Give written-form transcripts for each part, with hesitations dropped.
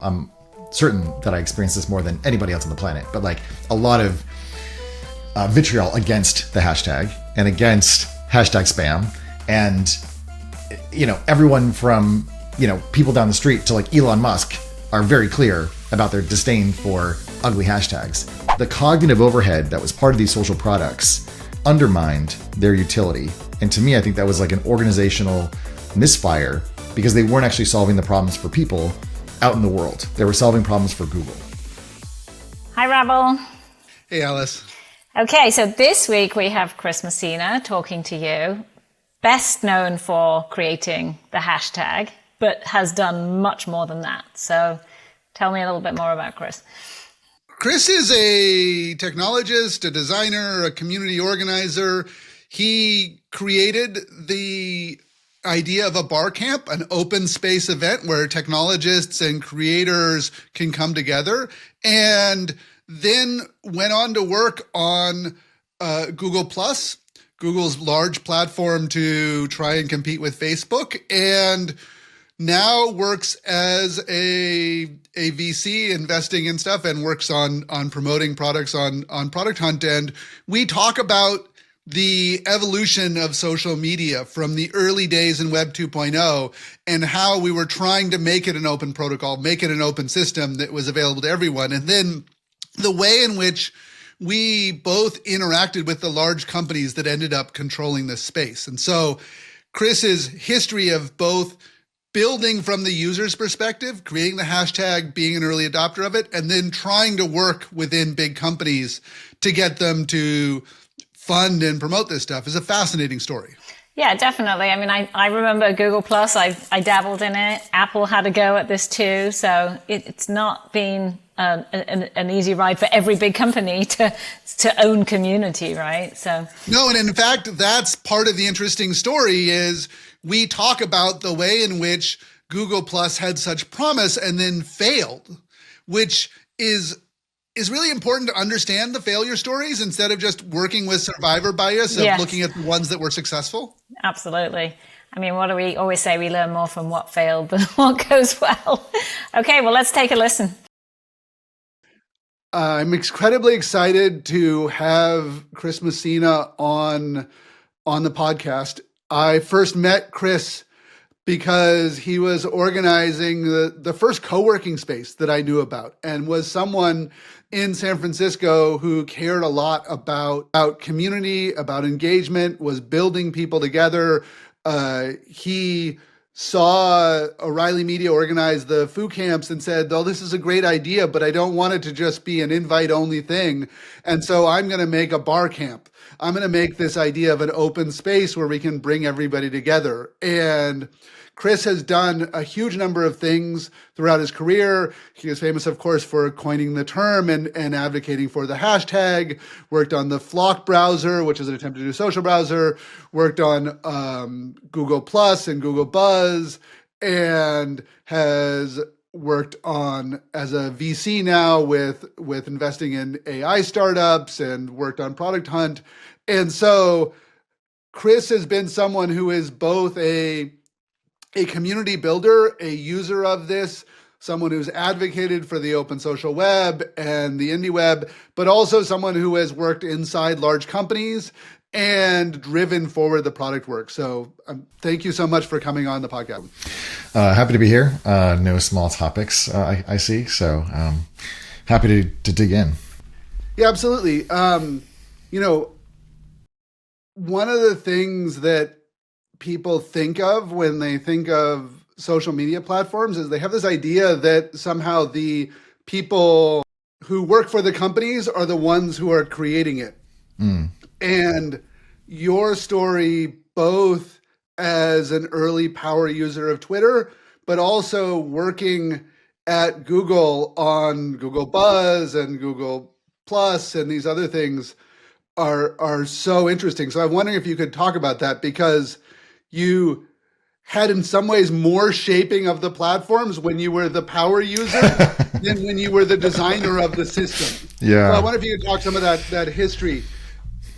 I'm certain that I experienced this more than anybody else on the planet, but like a lot of vitriol against the hashtag and against hashtag spam. And, everyone from, people down the street to like Elon Musk are very clear about their disdain for ugly hashtags. The cognitive overhead that was part of these social products undermined their utility. And to me, I think that was like an organizational misfire because they weren't actually solving the problems for people out in the world. They were solving problems for Google. Hi, Rabble. Hey, Alice. Okay, so this week we have Chris Messina talking to you, best known for creating the hashtag, but has done much more than that. So tell me a little bit more about Chris. Chris is a technologist, a designer, a community organizer. He created the idea of a BarCamp, an open space event where technologists and creators can come together, and then went on to work on Google Plus, Google's large platform to try and compete with Facebook, and now works as a VC investing in stuff and works on promoting products on Product Hunt. And we talk about the evolution of social media from the early days in Web 2.0 and how we were trying to make it an open protocol, make it an open system that was available to everyone. And then the way in which we both interacted with the large companies that ended up controlling this space. And so Chris's history of both building from the user's perspective, creating the hashtag, being an early adopter of it, and then trying to work within big companies to get them to fund and promote this stuff is a fascinating story. Yeah, definitely. I mean, I remember Google Plus. I dabbled in it. Apple had a go at this too. So it's not been an easy ride for every big company to own community, right? So no, and in fact, that's part of the interesting story is we talk about the way in which Google Plus had such promise and then failed, which is really important to understand the failure stories instead of just working with survivor bias of looking at the ones that were successful. Absolutely. I mean, what do we always say? We learn more from what failed than what goes well. Okay, well, let's take a listen. I'm incredibly excited to have Chris Messina on the podcast. I first met Chris because he was organizing the first co-working space that I knew about and was someone in San Francisco who cared a lot about community, about engagement, was building people together. He saw O'Reilly Media organize the Foo Camps and said, oh, this is a great idea, but I don't want it to just be an invite-only thing. And so I'm going to make a BarCamp. I'm going to make this idea of an open space where we can bring everybody together. And Chris has done a huge number of things throughout his career. He is famous, of course, for coining the term and advocating for the hashtag, worked on the Flock browser, which is an attempt to do a social browser, worked on Google Plus and Google Buzz, and has worked on as a VC now with investing in AI startups and worked on Product Hunt. And so Chris has been someone who is both a community builder, a user of this, someone who's advocated for the open social web and the indie web, but also someone who has worked inside large companies and driven forward the product work. So thank you so much for coming on the podcast. Happy to be here. No small topics, I see. So happy to dig in. Yeah, absolutely. One of the things that people think of when they think of social media platforms is they have this idea that somehow the people who work for the companies are the ones who are creating it. And your story, both as an early power user of Twitter, but also working at Google on Google Buzz and Google Plus and these other things are so interesting. So I'm wondering if you could talk about that, because you had in some ways more shaping of the platforms when you were the power user than when you were the designer of the system. Yeah. So I wonder if you could talk some of that history.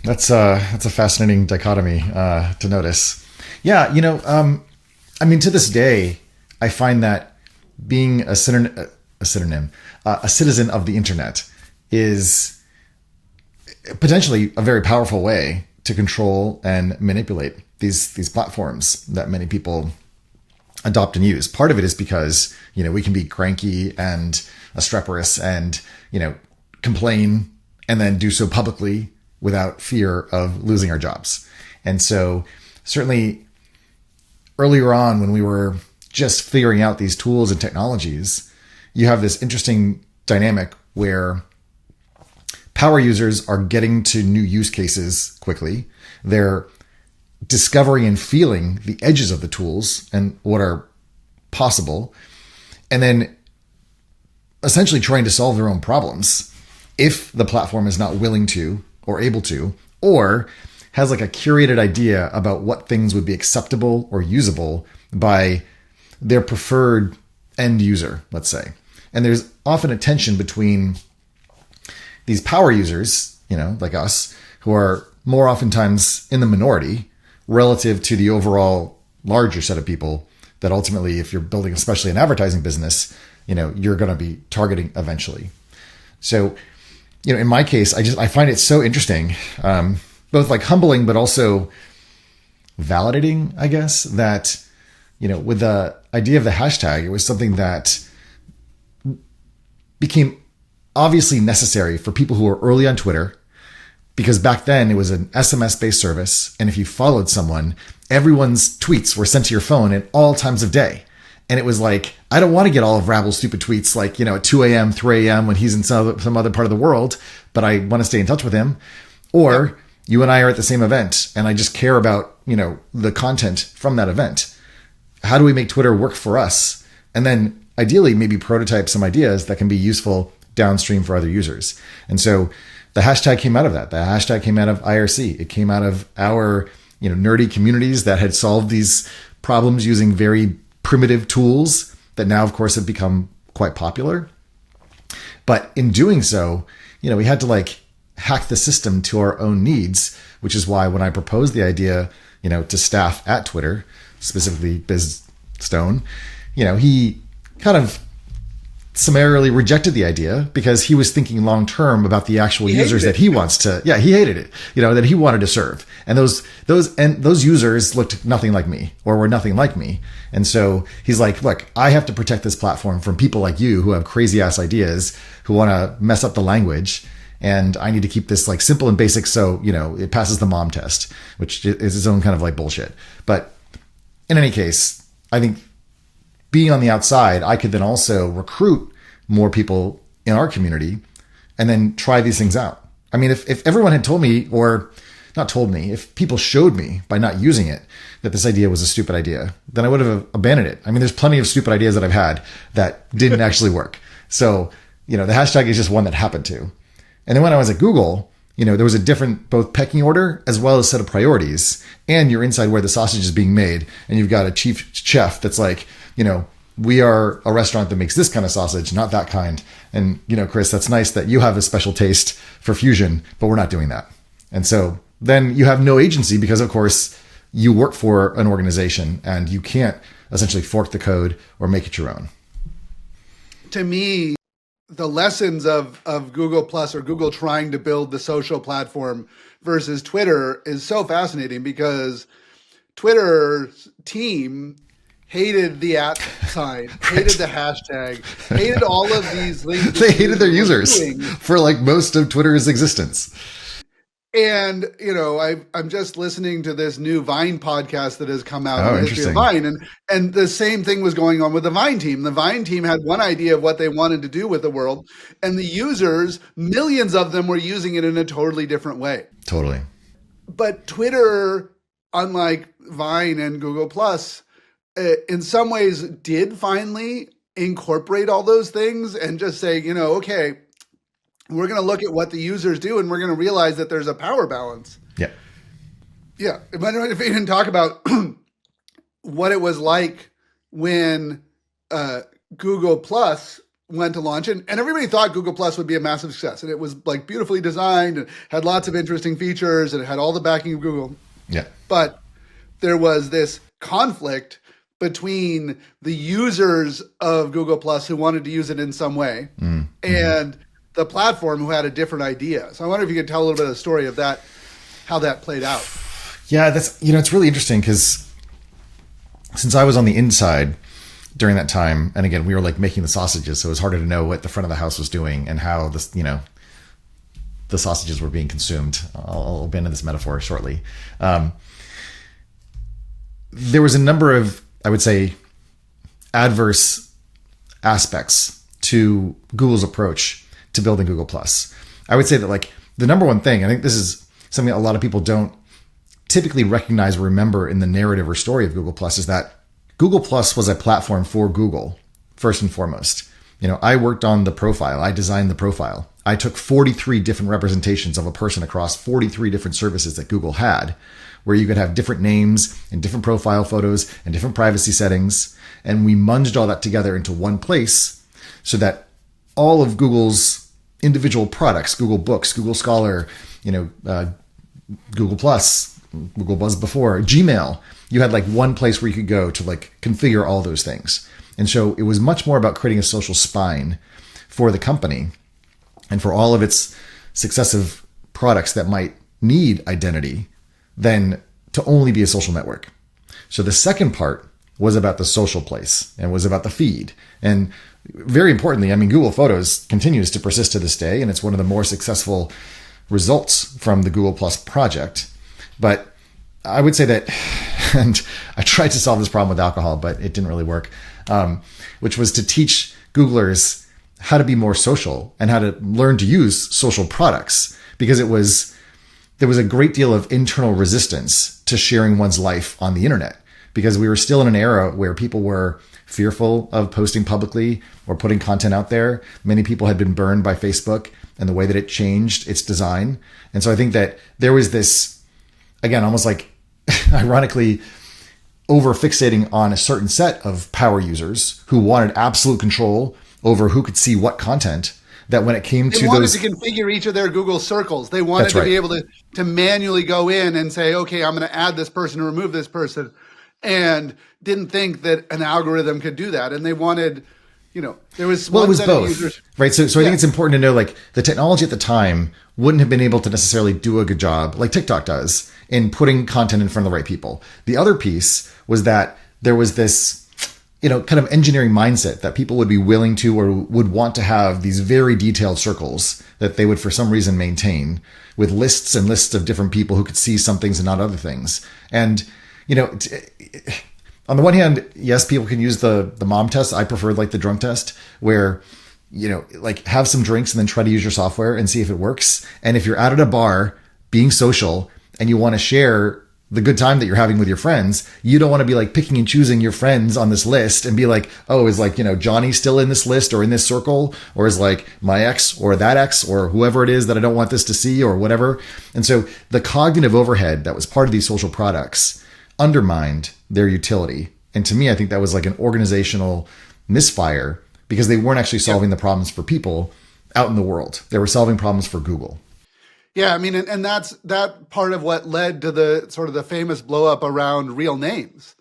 That's a fascinating dichotomy to notice. Yeah, to this day, I find that being a a synonym, a citizen of the internet is potentially a very powerful way to control and manipulate these platforms that many people adopt and use. Part of it is because, we can be cranky and obstreperous and, complain and then do so publicly without fear of losing our jobs. And so certainly earlier on, when we were just figuring out these tools and technologies, you have this interesting dynamic where power users are getting to new use cases quickly. They're discovering and feeling the edges of the tools and what are possible, and then essentially trying to solve their own problems if the platform is not willing to or able to, or has like a curated idea about what things would be acceptable or usable by their preferred end user, let's say. And there's often a tension between these power users, like us, who are more oftentimes in the minority relative to the overall larger set of people that ultimately, if you're building especially an advertising business, you're going to be targeting eventually. So, in my case, I find it so interesting, both like humbling, but also validating, I guess, that, with the idea of the hashtag, it was something that became obviously necessary for people who were early on Twitter, because back then it was an SMS-based service. And if you followed someone, everyone's tweets were sent to your phone at all times of day. And it was like, I don't want to get all of Rabble's stupid tweets, like, at 2 a.m., 3 a.m. when he's in some other part of the world, but I want to stay in touch with him. Or you and I are at the same event and I just care about, the content from that event. How do we make Twitter work for us? And then ideally maybe prototype some ideas that can be useful downstream for other users. And so the hashtag came out of that. The hashtag came out of IRC. It came out of our, nerdy communities that had solved these problems using very primitive tools that now, of course, have become quite popular. But in doing so, we had to hack the system to our own needs, which is why when I proposed the idea, to staff at Twitter, specifically Biz Stone, he kind of summarily rejected the idea because he was thinking long term about the actual users that he wants to. Yeah, he hated it. That he wanted to serve, and those users looked nothing like me or were nothing like me. And so he's like, look, I have to protect this platform from people like you who have crazy ass ideas, who want to mess up the language. And I need to keep this simple and basic so, it passes the mom test, which is its own kind of bullshit. But in any case, I think being on the outside, I could then also recruit more people in our community and then try these things out. I mean, if everyone had told me, or not told me, if people showed me by not using it that this idea was a stupid idea, then I would have abandoned it. I mean, there's plenty of stupid ideas that I've had that didn't actually work. So, the hashtag is just one that happened to. And then when I was at Google, there was a different both pecking order as well as set of priorities. And you're inside where the sausage is being made. And you've got a chief chef that's like, we are a restaurant that makes this kind of sausage, not that kind. And, Chris, that's nice that you have a special taste for fusion, but we're not doing that. And so then you have no agency because, of course, you work for an organization and you can't essentially fork the code or make it your own. To me, the lessons of Google Plus or Google trying to build the social platform versus Twitter is so fascinating because Twitter's team hated the @ sign, hated the hashtag, hated all of these things. They hated their users for most of Twitter's existence. And, I'm just listening to this new Vine podcast that has come out Oh, in the history of Vine. And the same thing was going on with the Vine team. The Vine team had one idea of what they wanted to do with the world. And the users, millions of them were using it in a totally different way. Totally. But Twitter, unlike Vine and Google Plus, in some ways did finally incorporate all those things and just say, okay, we're going to look at what the users do and we're going to realize that there's a power balance. Yeah. Yeah. But if we didn't talk about what it was like when Google Plus went to launch, and everybody thought Google Plus would be a massive success. And it was beautifully designed and had lots of interesting features and it had all the backing of Google. Yeah. But there was this conflict between the users of Google Plus who wanted to use it in some way and the platform who had a different idea. So I wonder if you could tell a little bit of the story of that, how that played out. Yeah, that's, it's really interesting because since I was on the inside during that time, and again, we were like making the sausages, so it was harder to know what the front of the house was doing and how this, the sausages were being consumed. I'll abandon this metaphor shortly. There was a number of, I would say, adverse aspects to Google's approach to building Google Plus. I would say that like the number one thing, I think this is something a lot of people don't typically recognize or remember in the narrative or story of Google Plus, is that Google Plus was a platform for Google, first and foremost. I worked on the profile. I designed the profile. I took 43 different representations of a person across 43 different services that Google had, where you could have different names and different profile photos and different privacy settings. And we munged all that together into one place so that all of Google's individual products, Google Books, Google Scholar, Google Plus, Google Buzz before, Gmail, you had like one place where you could go to like configure all those things. And so it was much more about creating a social spine for the company and for all of its successive products that might need identity than to only be a social network. So the second part was about the social place and was about the feed. And very importantly, Google Photos continues to persist to this day, and it's one of the more successful results from the Google Plus project. But I would say that, and I tried to solve this problem with alcohol, but it didn't really work, which was to teach Googlers how to be more social and how to learn to use social products, because there was a great deal of internal resistance to sharing one's life on the internet, because we were still in an era where people were fearful of posting publicly or putting content out there. Many people had been burned by Facebook and the way that it changed its design. And so I think that there was this, again, almost like ironically over fixating on a certain set of power users who wanted absolute control over who could see what content, that when it came to they wanted those to configure each of their Google circles. They wanted That's to right. be able to manually go in and say, okay, I'm going to add this person and remove this person, and didn't think that an algorithm could do that. And they wanted, there was Well, one it was set both, of users. right? So I think it's important to know, like, the technology at the time wouldn't have been able to necessarily do a good job, like TikTok does, in putting content in front of the right people. The other piece was that there was this, kind of engineering mindset that people would be willing to or would want to have these very detailed circles that they would, for some reason, maintain with lists and lists of different people who could see some things and not other things. And, on the one hand, yes, people can use the mom test. I preferred like the drunk test, where, like have some drinks and then try to use your software and see if it works. And if you're out at a bar being social and you want to share the good time that you're having with your friends, you don't want to be like picking and choosing your friends on this list and be like, oh, is like, Johnny still in this list or in this circle, or is like my ex or that ex or whoever it is that I don't want this to see or whatever. And so the cognitive overhead that was part of these social products undermined their utility. And to me, I think that was like an organizational misfire, because they weren't actually solving the problems for people out in the world. They were solving problems for Google. Yeah, and that's that part of what led to the sort of the famous blow up around real names,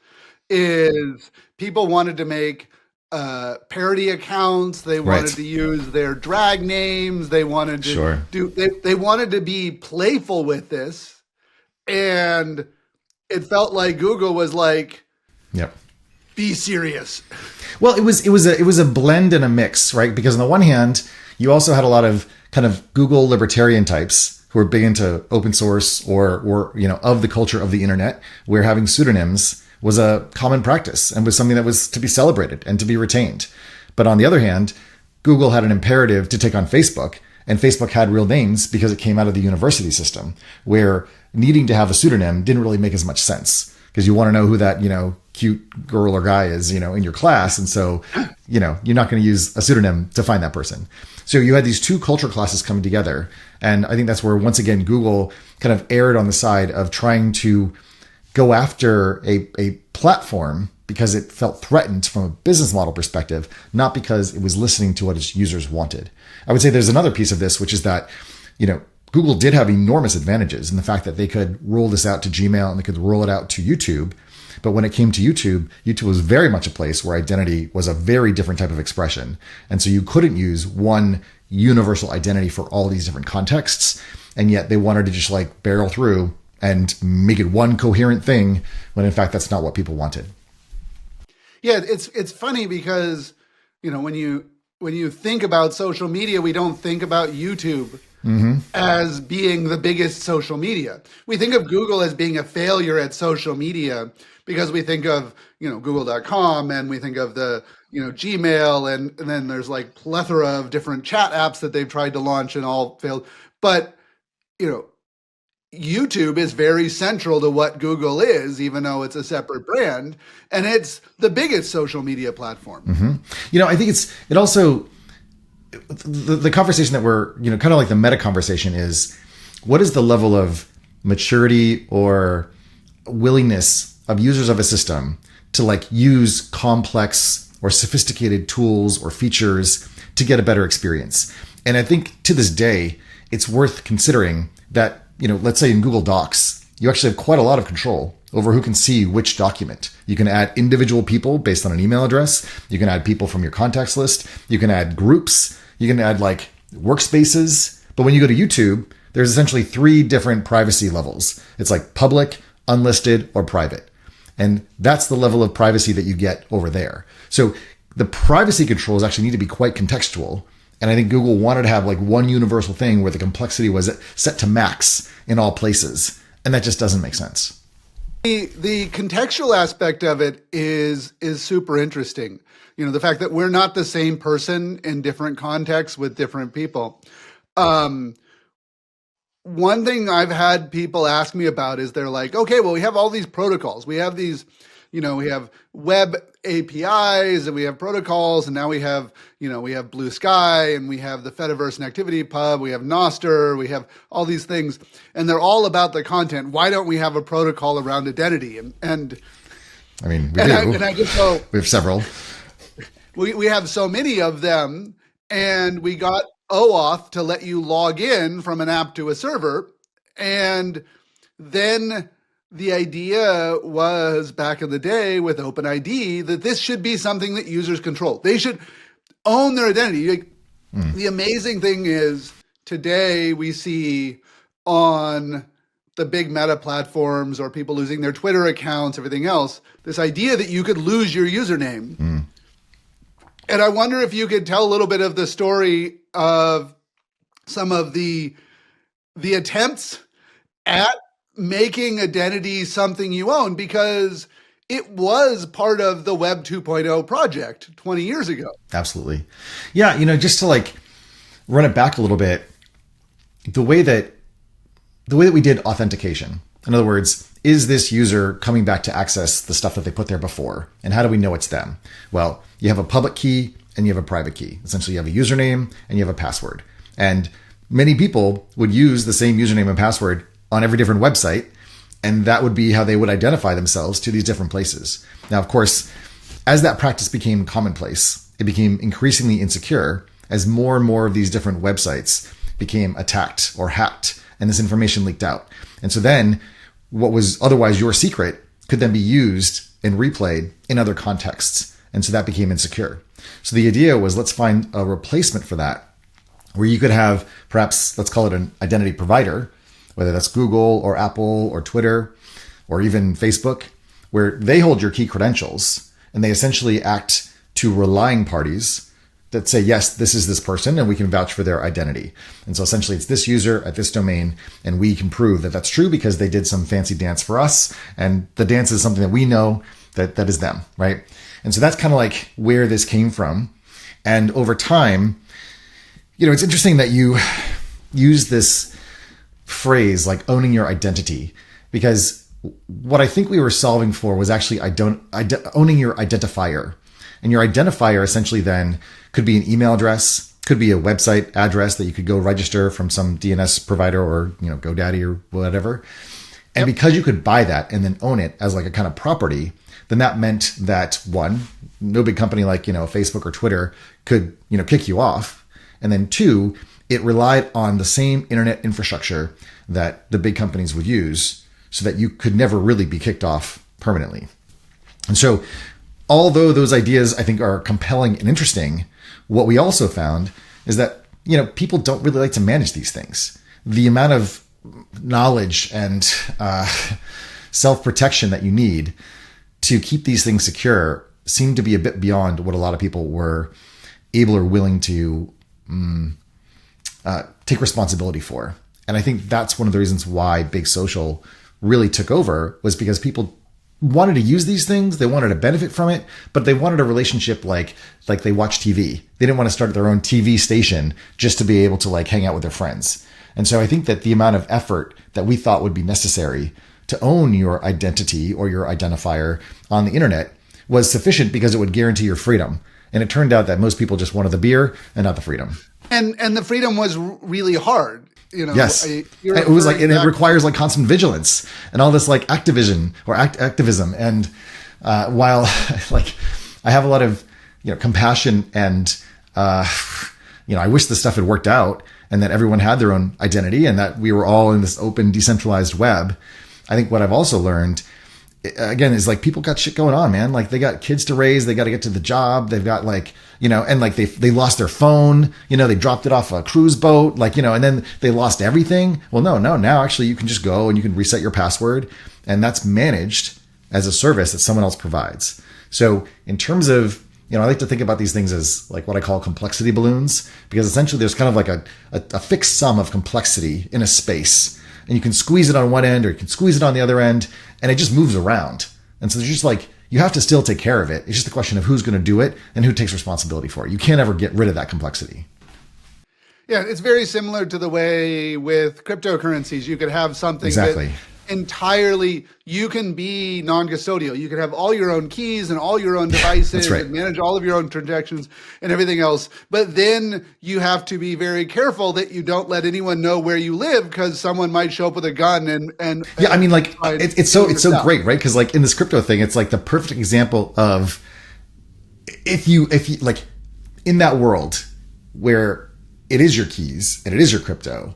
is people wanted to make parody accounts. They wanted to use their drag names. They wanted to they wanted to be playful with this, and it felt like Google was like, yep, be serious. Well, it was a blend and a mix, right? Because on the one hand, you also had a lot of kind of Google libertarian types who are big into open source or of the culture of the internet, where having pseudonyms was a common practice and was something that was to be celebrated and to be retained. But on the other hand, Google had an imperative to take on Facebook, and Facebook had real names because it came out of the university system, where needing to have a pseudonym didn't really make as much sense, because you want to know who that, cute girl or guy is, in your class. And so, you're not going to use a pseudonym to find that person. So you had these two culture classes coming together. And I think that's where, once again, Google kind of erred on the side of trying to go after a platform because it felt threatened from a business model perspective, not because it was listening to what its users wanted. I would say there's another piece of this, which is that, Google did have enormous advantages in the fact that they could roll this out to Gmail and they could roll it out to YouTube. But when it came to YouTube, YouTube was very much a place where identity was a very different type of expression. And so you couldn't use one universal identity for all these different contexts. And yet they wanted to just like barrel through and make it one coherent thing when in fact that's not what people wanted. Yeah, it's funny because, when you think about social media, we don't think about YouTube as being the biggest social media. We think of Google as being a failure at social media because we think of, google.com, and we think of the, Gmail, and then there's like plethora of different chat apps that they've tried to launch and all failed. But, YouTube is very central to what Google is, even though it's a separate brand, and it's the biggest social media platform. I think it also, the conversation that we're, kind of like the meta conversation is, what is the level of maturity or willingness of users of a system to like use complex or sophisticated tools or features to get a better experience? And I think to this day, it's worth considering that, let's say in Google Docs, you actually have quite a lot of control over who can see which document. You can add individual people based on an email address. You can add people from your contacts list. You can add groups. You can add like workspaces. But when you go to YouTube, there's essentially 3 different privacy levels. It's like public, unlisted, or private. And that's the level of privacy that you get over there. So the privacy controls actually need to be quite contextual. And I think Google wanted to have like one universal thing where the complexity was set to max in all places. And that just doesn't make sense. The contextual aspect of it is super interesting. The fact that we're not the same person in different contexts with different people. One thing I've had people ask me about is they're like, okay, well, we have all these protocols. We have these, we have web APIs and we have protocols, and now we have Blue Sky, and we have the Fediverse and Activity Pub, we have Nostr, we have all these things, and they're all about the content. Why don't we have a protocol around identity? And I mean, we and do. And I just go, we have several. We have so many of them, and we got OAuth to let you log in from an app to a server, and then the idea was back in the day with OpenID that this should be something that users control. They should own their identity. The amazing thing is today we see on the big meta platforms or people losing their Twitter accounts, everything else, this idea that you could lose your username. And I wonder if you could tell a little bit of the story of some of the attempts at making identity something you own, because it was part of the Web 2.0 project 20 years ago. Absolutely. Yeah. Just to like run it back a little bit, the way that we did authentication, in other words, is this user coming back to access the stuff that they put there before? And how do we know it's them? Well, you have a public key and you have a private key. Essentially, you have a username and you have a password. And many people would use the same username and password on every different website, and that would be how they would identify themselves to these different places. Now, of course, as that practice became commonplace, it became increasingly insecure as more and more of these different websites became attacked or hacked, and this information leaked out. And so then what was otherwise your secret could then be used and replayed in other contexts. And so that became insecure. So the idea was, let's find a replacement for that, where you could have perhaps, let's call it an identity provider, whether that's Google or Apple or Twitter or even Facebook, where they hold your key credentials and they essentially act to relying parties that say, yes, this is this person and we can vouch for their identity. And so essentially it's this user at this domain, and we can prove that that's true because they did some fancy dance for us. And the dance is something that we know that is them, right? And so that's kind of like where this came from. And over time, it's interesting that you use this phrase like owning your identity, because what I think we were solving for was actually owning your identifier. And your identifier essentially then could be an email address, could be a website address that you could go register from some DNS provider or GoDaddy or whatever. And because you could buy that and then own it as like a kind of property, then that meant that one, no big company like Facebook or Twitter could kick you off, and then two, it relied on the same internet infrastructure that the big companies would use, so that you could never really be kicked off permanently. And so, although those ideas I think are compelling and interesting, what we also found is that, people don't really like to manage these things. The amount of knowledge and self-protection that you need to keep these things secure seemed to be a bit beyond what a lot of people were able or willing to take responsibility for. And I think that's one of the reasons why Big Social really took over, was because people wanted to use these things. They wanted to benefit from it, but they wanted a relationship like they watch TV. They didn't want to start their own TV station just to be able to hang out with their friends. And so I think that the amount of effort that we thought would be necessary to own your identity or your identifier on the internet was sufficient because it would guarantee your freedom. And it turned out that most people just wanted the beer and not the freedom. And the freedom was really hard. Yes. It was and it requires constant vigilance and all this activism. And while I have a lot of, compassion and, I wish this stuff had worked out and that everyone had their own identity and that we were all in this open, decentralized web. I think what I've also learned, again, is people got shit going on, man. They got kids to raise. They got to get to the job. They've got they lost their phone, they dropped it off a cruise boat, and then they lost everything. Well, no, now actually you can just go and you can reset your password, and that's managed as a service that someone else provides. So in terms of, I like to think about these things as what I call complexity balloons, because essentially there's kind of a fixed sum of complexity in a space. And you can squeeze it on one end or you can squeeze it on the other end, and it just moves around. And so there's just you have to still take care of it. It's just a question of who's going to do it and who takes responsibility for it. You can't ever get rid of that complexity. Yeah, it's very similar to the way with cryptocurrencies. You could have something exactly. that entirely, you can be non-custodial. You can have all your own keys and all your own devices That's right. and manage all of your own transactions and everything else. But then you have to be very careful that you don't let anyone know where you live, because someone might show up with a gun and yeah, I mean, it's so great, right? Because in this crypto thing, it's the perfect example of if you in that world where it is your keys and it is your crypto,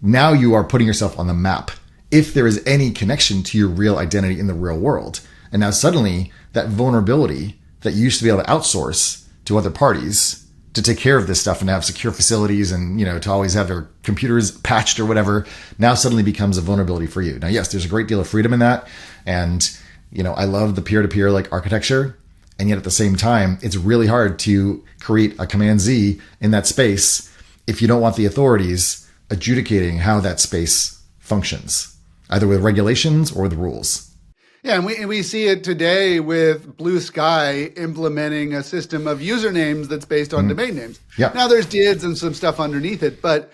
now you are putting yourself on the map if there is any connection to your real identity in the real world. And now suddenly that vulnerability that you used to be able to outsource to other parties to take care of this stuff and have secure facilities and, to always have their computers patched or whatever, now suddenly becomes a vulnerability for you. Now, yes, there's a great deal of freedom in that. And, I love the peer-to-peer architecture. And yet at the same time, it's really hard to create a command Z in that space if you don't want the authorities adjudicating how that space functions, either with regulations or with rules. Yeah, and we see it today with Blue Sky implementing a system of usernames that's based on domain names. Yeah. Now there's DIDs and some stuff underneath it, but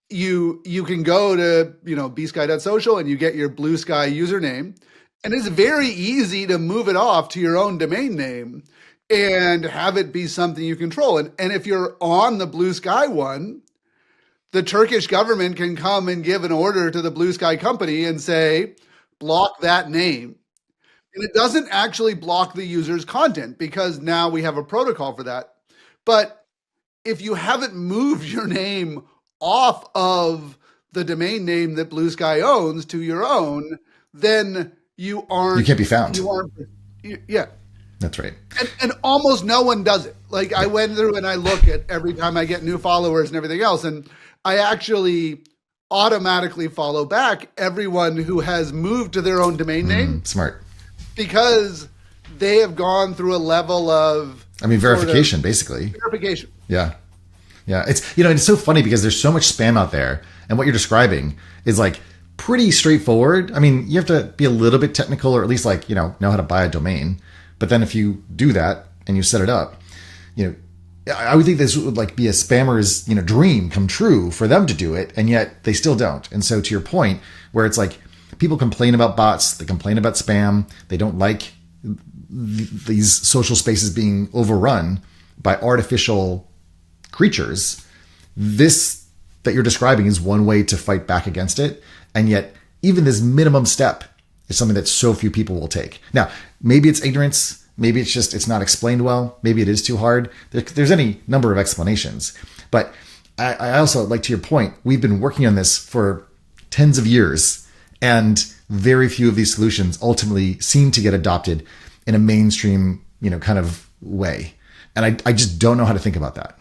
you can go to bsky.social and you get your Blue Sky username, and it's very easy to move it off to your own domain name and have it be something you control. And if you're on the Blue Sky one, the Turkish government can come and give an order to the Blue Sky company and say, block that name. And it doesn't actually block the user's content, because now we have a protocol for that. But if you haven't moved your name off of the domain name that Blue Sky owns to your own, then you can't be found. Yeah. That's right. And almost no one does it. I went through and I look at every time I get new followers and everything else, and I actually automatically follow back everyone who has moved to their own domain name. Smart. Because they have gone through a level of verification, basically. Verification. Yeah. Yeah. It's so funny because there's so much spam out there, and what you're describing is pretty straightforward. I mean, you have to be a little bit technical, or at least know how to buy a domain. But then if you do that and you set it up, I would think this would be a spammer's, dream come true for them to do it. And yet they still don't. And so to your point, where it's people complain about bots, they complain about spam. They don't like these social spaces being overrun by artificial creatures. This that you're describing is one way to fight back against it. And yet even this minimum step is something that so few people will take. Now, maybe it's ignorance. Maybe it's just, it's not explained well. Maybe it is too hard. There's any number of explanations. But I also, to your point, we've been working on this for tens of years, and very few of these solutions ultimately seem to get adopted in a mainstream, kind of way. And I just don't know how to think about that.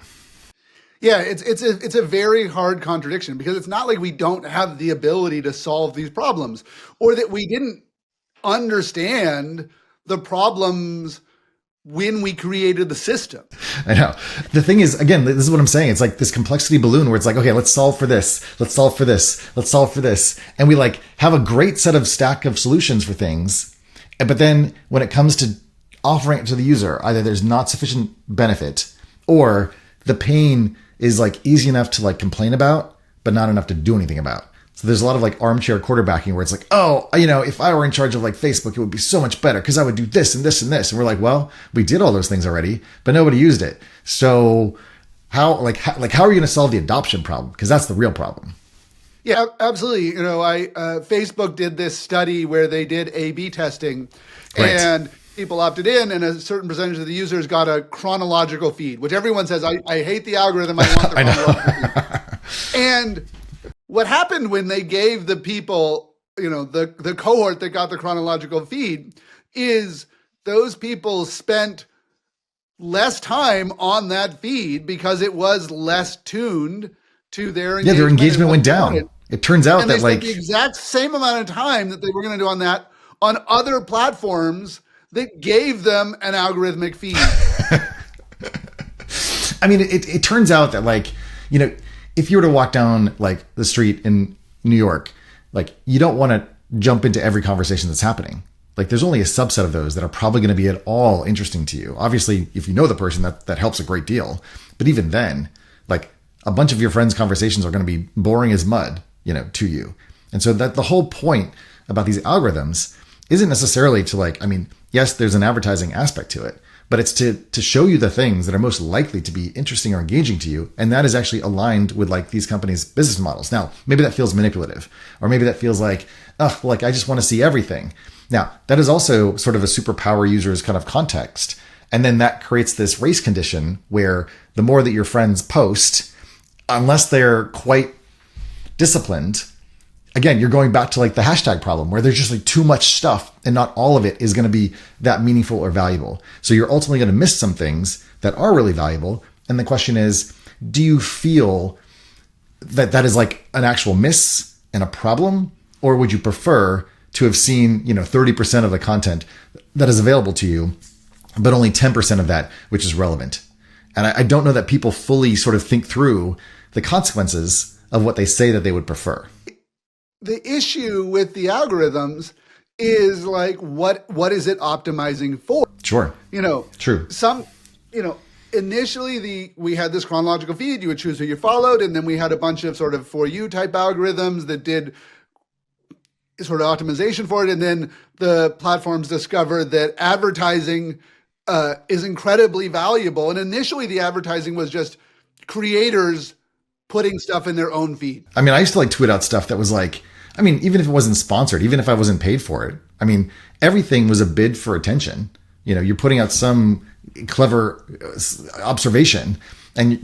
Yeah, it's a very hard contradiction, because it's not like we don't have the ability to solve these problems, or that we didn't understand the problems when we created the system. I know. The thing is, again, this is what I'm saying. It's like this complexity balloon where it's like, okay, let's solve for this. Let's solve for this. Let's solve for this. And we like have a great set of stack of solutions for things. But then when it comes to offering it to the user, either there's not sufficient benefit, or the pain is like easy enough to like complain about, but not enough to do anything about. So there's a lot of like armchair quarterbacking where it's like, oh, if I were in charge of like Facebook, it would be so much better because I would do this and this and this. And we're like, well, we did all those things already, but nobody used it. So how are you going to solve the adoption problem? Because that's the real problem. Yeah, absolutely. Facebook did this study where they did A/B testing, Right. and people opted in, and a certain percentage of the users got a chronological feed, which everyone says, I hate the algorithm. I want the chronological feed. And what happened when they gave the people, the cohort that got the chronological feed, is those people spent less time on that feed because it was less tuned to their engagement. Yeah, their engagement went down. It turns out that like the exact same amount of time that they were going to do on that on other platforms that gave them an algorithmic feed. I mean, it turns out that like, if you were to walk down like the street in New York, like you don't want to jump into every conversation that's happening. Like there's only a subset of those that are probably going to be at all interesting to you. Obviously, if you know the person, that helps a great deal. But even then, like a bunch of your friends' conversations are going to be boring as mud, to you. And so that the whole point about these algorithms isn't necessarily to like, yes, there's an advertising aspect to it, but it's to show you the things that are most likely to be interesting or engaging to you. And that is actually aligned with like these companies' business models. Now, maybe that feels manipulative, or maybe that feels like, I just want to see everything. Now, that is also sort of a superpower user's kind of context. And then that creates this race condition where the more that your friends post, unless they're quite disciplined, again, you're going back to like the hashtag problem where there's just like too much stuff and not all of it is going to be that meaningful or valuable. So you're ultimately going to miss some things that are really valuable. And the question is, do you feel that that is like an actual miss and a problem? Or would you prefer to have seen, 30% of the content that is available to you, but only 10% of that, which is relevant? And I don't know that people fully sort of think through the consequences of what they say that they would prefer. The issue with the algorithms is like, what is it optimizing for? Sure. True. Initially we had this chronological feed, you would choose who you followed. And then we had a bunch of sort of for you type algorithms that did sort of optimization for it. And then the platforms discovered that advertising is incredibly valuable. And initially the advertising was just creators putting stuff in their own feed. I used to like tweet out stuff that was like, even if it wasn't sponsored, even if I wasn't paid for it, everything was a bid for attention. You're putting out some clever observation and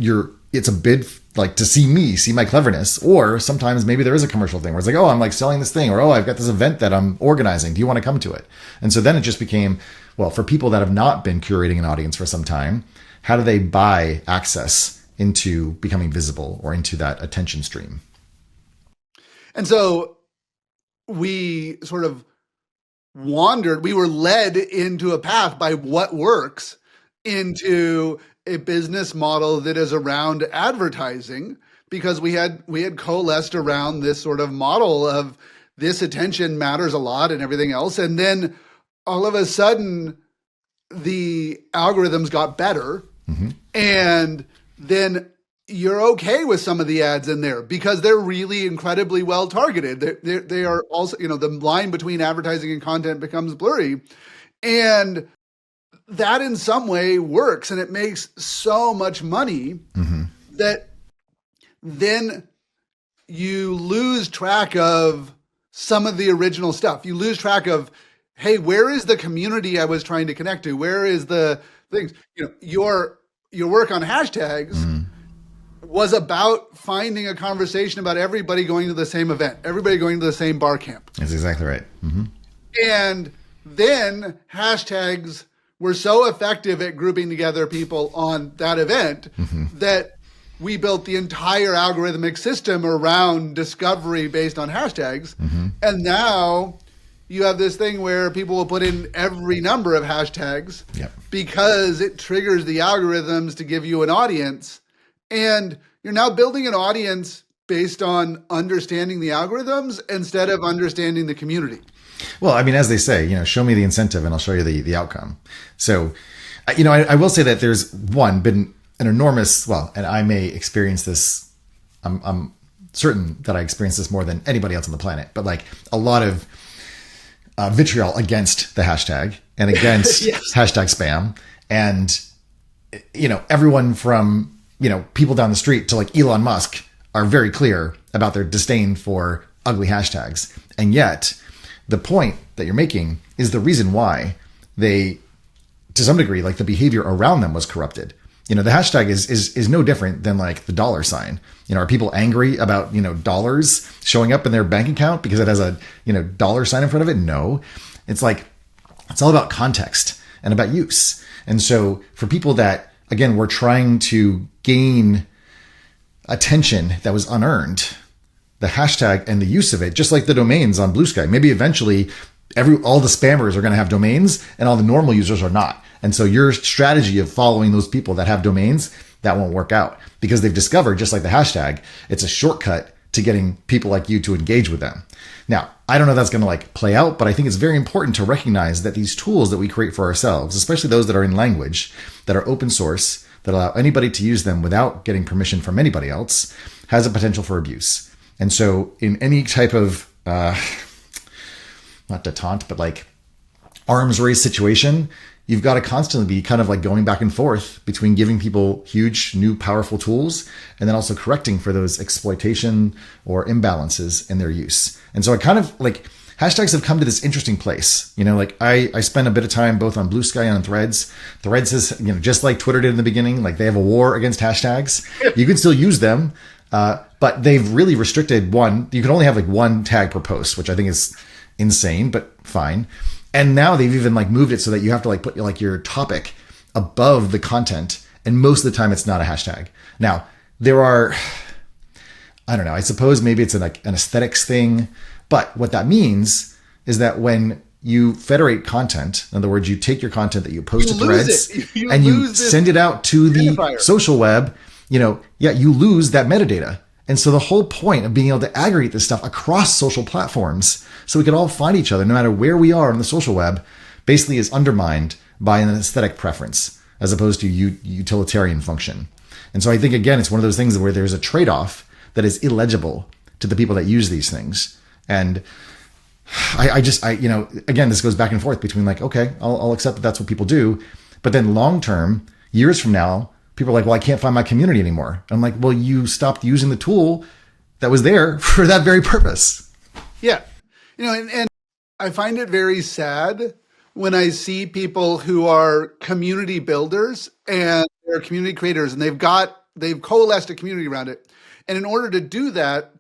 it's a bid like to see my cleverness. Or sometimes maybe there is a commercial thing where it's like, oh, I'm like selling this thing, or, oh, I've got this event that I'm organizing. Do you want to come to it? And so then it just became, well, for people that have not been curating an audience for some time, how do they buy access into becoming visible or into that attention stream? And so we sort of we were led into a path by what works into a business model that is around advertising, because we had coalesced around this sort of model of this attention matters a lot and everything else. And then all of a sudden the algorithms got better. Mm-hmm. And then you're okay with some of the ads in there because they're really incredibly well targeted. They are also, the line between advertising and content becomes blurry. And that in some way works, and it makes so much money mm-hmm. that then you lose track of some of the original stuff. You lose track of, hey, where is the community I was trying to connect to? Where is the things? Your work on hashtags mm-hmm. was about finding a conversation about everybody going to the same event, everybody going to the same BarCamp. That's exactly right. Mm-hmm. And then hashtags were so effective at grouping together people on that event that we built the entire algorithmic system around discovery based on hashtags. And now you have this thing where people will put in every number of hashtags because it triggers the algorithms to give you an audience. And you're now building an audience based on understanding the algorithms instead of understanding the community. Well, I mean, as they say, show me the incentive and I'll show you the outcome. So, I will say that there's been an enormous, and I may experience this. I'm certain that I experience this more than anybody else on the planet, but like a lot of vitriol against the hashtag and against hashtag spam. And, everyone from, people down the street to like Elon Musk are very clear about their disdain for ugly hashtags. And yet the point that you're making is the reason why they, to some degree, like the behavior around them was corrupted. The hashtag is no different than like the dollar sign. Are people angry about, dollars showing up in their bank account because it has a, dollar sign in front of it? No, it's like, it's all about context and about use. And so for people that, again, were trying to gain attention that was unearned, the hashtag and the use of it, just like the domains on Blue Sky, maybe eventually all the spammers are going to have domains and all the normal users are not. And so your strategy of following those people that have domains, that won't work out because they've discovered, just like the hashtag, it's a shortcut to getting people like you to engage with them. Now, I don't know if that's going to like play out, but I think it's very important to recognize that these tools that we create for ourselves, especially those that are in language, that are open source, that allow anybody to use them without getting permission from anybody else, has a potential for abuse. And so in any type of, not detente, but like arms race situation, you've got to constantly be kind of like going back and forth between giving people huge, new, powerful tools and then also correcting for those exploitation or imbalances in their use. And so I kind of like hashtags have come to this interesting place. Like I spent a bit of time both on Blue Sky and on Threads. Threads is, just like Twitter did in the beginning, like they have a war against hashtags. You can still use them. But they've really restricted you can only have like one tag per post, which I think is insane, but fine. And now they've even like moved it so that you have to like put like your topic above the content. And most of the time it's not a hashtag. Now there are, I don't know, I suppose maybe it's an aesthetics thing, but what that means is that when you federate content, in other words, you take your content that you post to Threads and you send it out to the social web, you lose that metadata. And so the whole point of being able to aggregate this stuff across social platforms so we can all find each other no matter where we are on the social web basically is undermined by an aesthetic preference as opposed to utilitarian function. And so I think, again, it's one of those things where there's a trade-off that is illegible to the people that use these things. And again, this goes back and forth between like, okay, I'll accept that that's what people do. But then long term, years from now, people are like, well, I can't find my community anymore. I'm like, well, you stopped using the tool that was there for that very purpose. Yeah. And I find it very sad when I see people who are community builders and they're community creators and they've coalesced a community around it. And in order to do that,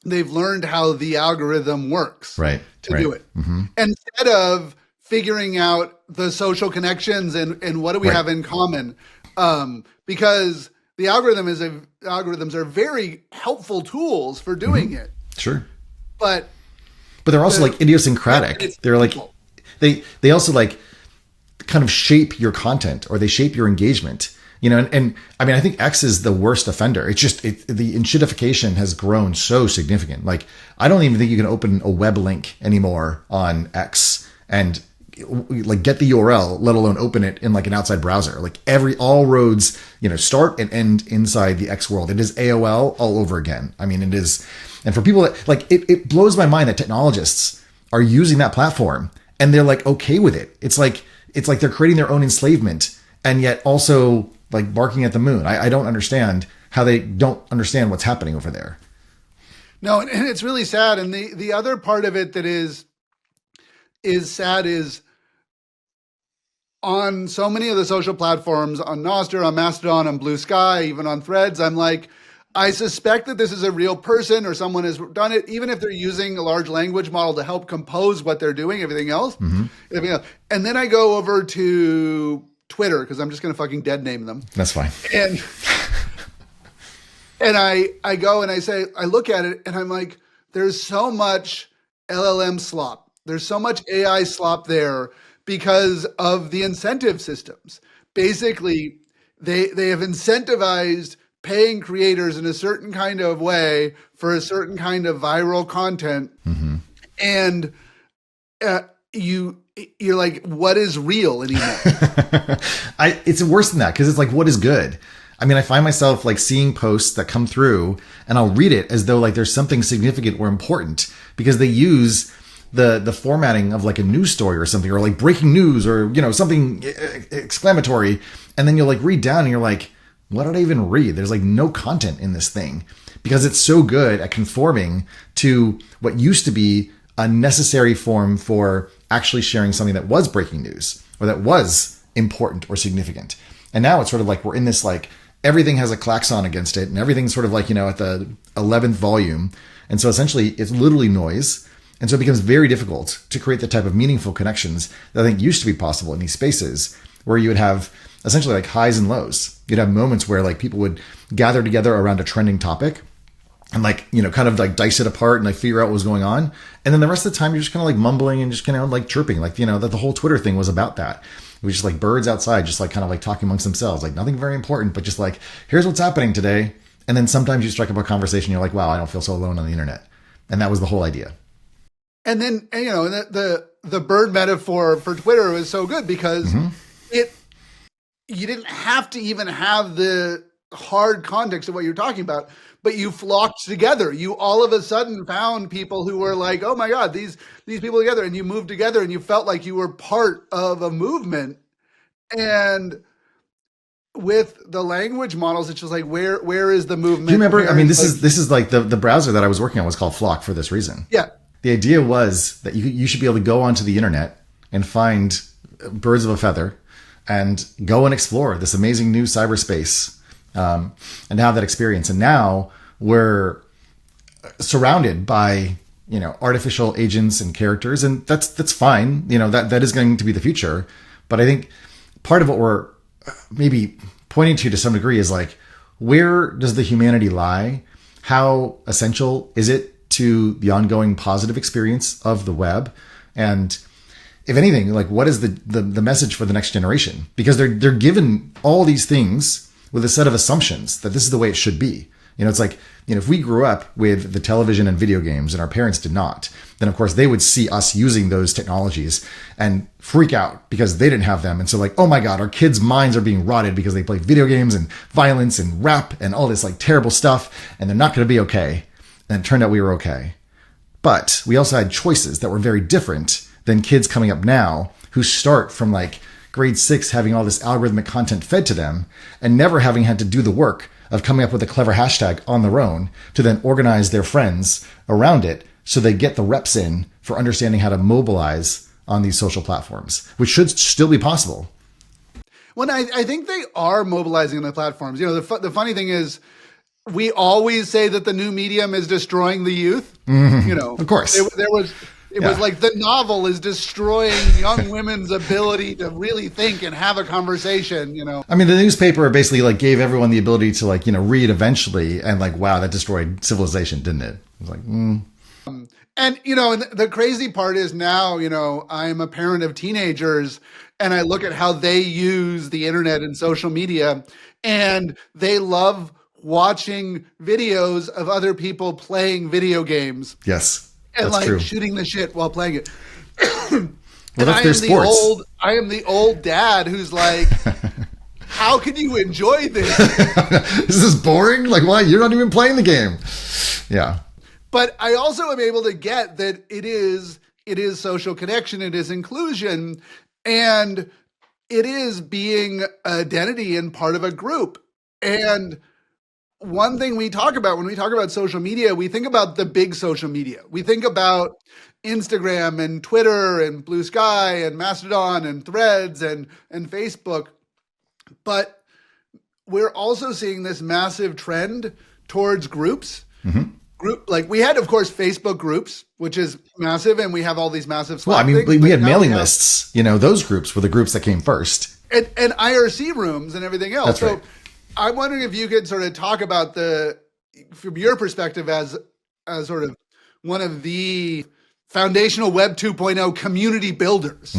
they've learned how the algorithm works to do it. Instead of figuring out the social connections and what do we have in common. Because the algorithms are very helpful tools for doing it. Sure. But they're also like idiosyncratic. They're like, they also like kind of shape your content or they shape your engagement, and I mean, I think X is the worst offender. It's just, the enshittification has grown so significant. Like, I don't even think you can open a web link anymore on X and like get the URL, let alone open it in like an outside browser. Like all roads, start and end inside the X world. It is AOL all over again. I mean, it is. And for people that like, it blows my mind that technologists are using that platform and they're like, okay with it. It's like they're creating their own enslavement and yet also like barking at the moon. I don't understand how they don't understand what's happening over there. No. And it's really sad. And the other part of it that is sad is, on so many of the social platforms, on Nostr, on Mastodon, on Blue Sky, even on Threads, I'm like, I suspect that this is a real person or someone has done it, even if they're using a large language model to help compose what they're doing, everything else. And then I go over to Twitter because I'm just going to fucking dead name them. That's fine. And I go and I say, I look at it and I'm like, there's so much LLM slop. There's so much AI slop there because of the incentive systems. Basically, they have incentivized paying creators in a certain kind of way for a certain kind of viral content. And you're like, what is real anymore? It's worse than that because it's like, what is good? I mean, I find myself like seeing posts that come through and I'll read it as though like there's something significant or important because they use the formatting of like a news story or something, or like breaking news or, you know, something exclamatory. And then you'll like read down and you're like, what did I even read? There's like no content in this thing because it's so good at conforming to what used to be a necessary form for actually sharing something that was breaking news or that was important or significant. And now it's sort of like we're in this like everything has a klaxon against it and everything's sort of like, you know, at the 11th volume. And so essentially it's literally noise. And so it becomes very difficult to create the type of meaningful connections that I think used to be possible in these spaces where you would have essentially like highs and lows. You'd have moments where like people would gather together around a trending topic and like, you know, kind of like dice it apart and like figure out what was going on. And then the rest of the time you're just kind of like mumbling and just kind of like chirping, like, you know, that the whole Twitter thing was about that. It was just like birds outside, just like kind of like talking amongst themselves, like nothing very important, but just like, here's what's happening today. And then sometimes you strike up a conversation. You're like, wow, I don't feel so alone on the internet. And that was the whole idea. And then, you know, the bird metaphor for Twitter was so good because you didn't have to even have the hard context of what you're talking about, but you flocked together. You all of a sudden found people who were like, oh my God, these people together, and you moved together and you felt like you were part of a movement. And with the language models, it's just like, where is the movement? Do you remember? I mean, this is like the browser that I was working on was called Flock for this reason. Yeah. The idea was that you should be able to go onto the internet and find birds of a feather and go and explore this amazing new cyberspace and have that experience. And now we're surrounded by, you know, artificial agents and characters, and that's fine. You know, that is going to be the future. But I think part of what we're maybe pointing to some degree is like, where does the humanity lie? How essential is it to the ongoing positive experience of the web? And if anything, like what is the message for the next generation? Because they're given all these things with a set of assumptions that this is the way it should be. You know, it's like, you know, if we grew up with the television and video games and our parents did not, then of course they would see us using those technologies and freak out because they didn't have them. And so like, oh my God, our kids' minds are being rotted because they play video games and violence and rap and all this like terrible stuff, and they're not going to be okay. And it turned out we were okay. But we also had choices that were very different than kids coming up now who start from like grade 6 having all this algorithmic content fed to them and never having had to do the work of coming up with a clever hashtag on their own to then organize their friends around it so they get the reps in for understanding how to mobilize on these social platforms, which should still be possible. Well, I think they are mobilizing on the platforms. You know, the funny thing is, we always say that the new medium is destroying the youth. Mm-hmm. You know, of course, it was like the novel is destroying young women's ability to really think and have a conversation, you know. I mean, the newspaper basically like gave everyone the ability to like, you know, read eventually, and like, wow, that destroyed civilization, didn't it? It was like, And, you know, and the crazy part is now, you know, I'm a parent of teenagers and I look at how they use the internet and social media, and they love watching videos of other people playing video games. Yes. And that's like true. shooting the shit while playing it. Well, that's their sports. I am the old dad who's like, how can you enjoy this? This is boring. Like, why? You're not even playing the game. Yeah. But I also am able to get that it is social connection, it is inclusion, and it is being identity and part of a group. And one thing we talk about when we talk about social media, we think about the big social media. We think about Instagram and Twitter and Blue Sky and Mastodon and Threads and Facebook. But we're also seeing this massive trend towards groups. Like we had, of course, Facebook groups, which is massive, and we have all these massive Slack things, we had now mailing lists. Those groups were the groups that came first. and IRC rooms and everything else. That's right. I'm wondering if you could sort of talk about from your perspective as sort of one of the foundational Web 2.0 community builders.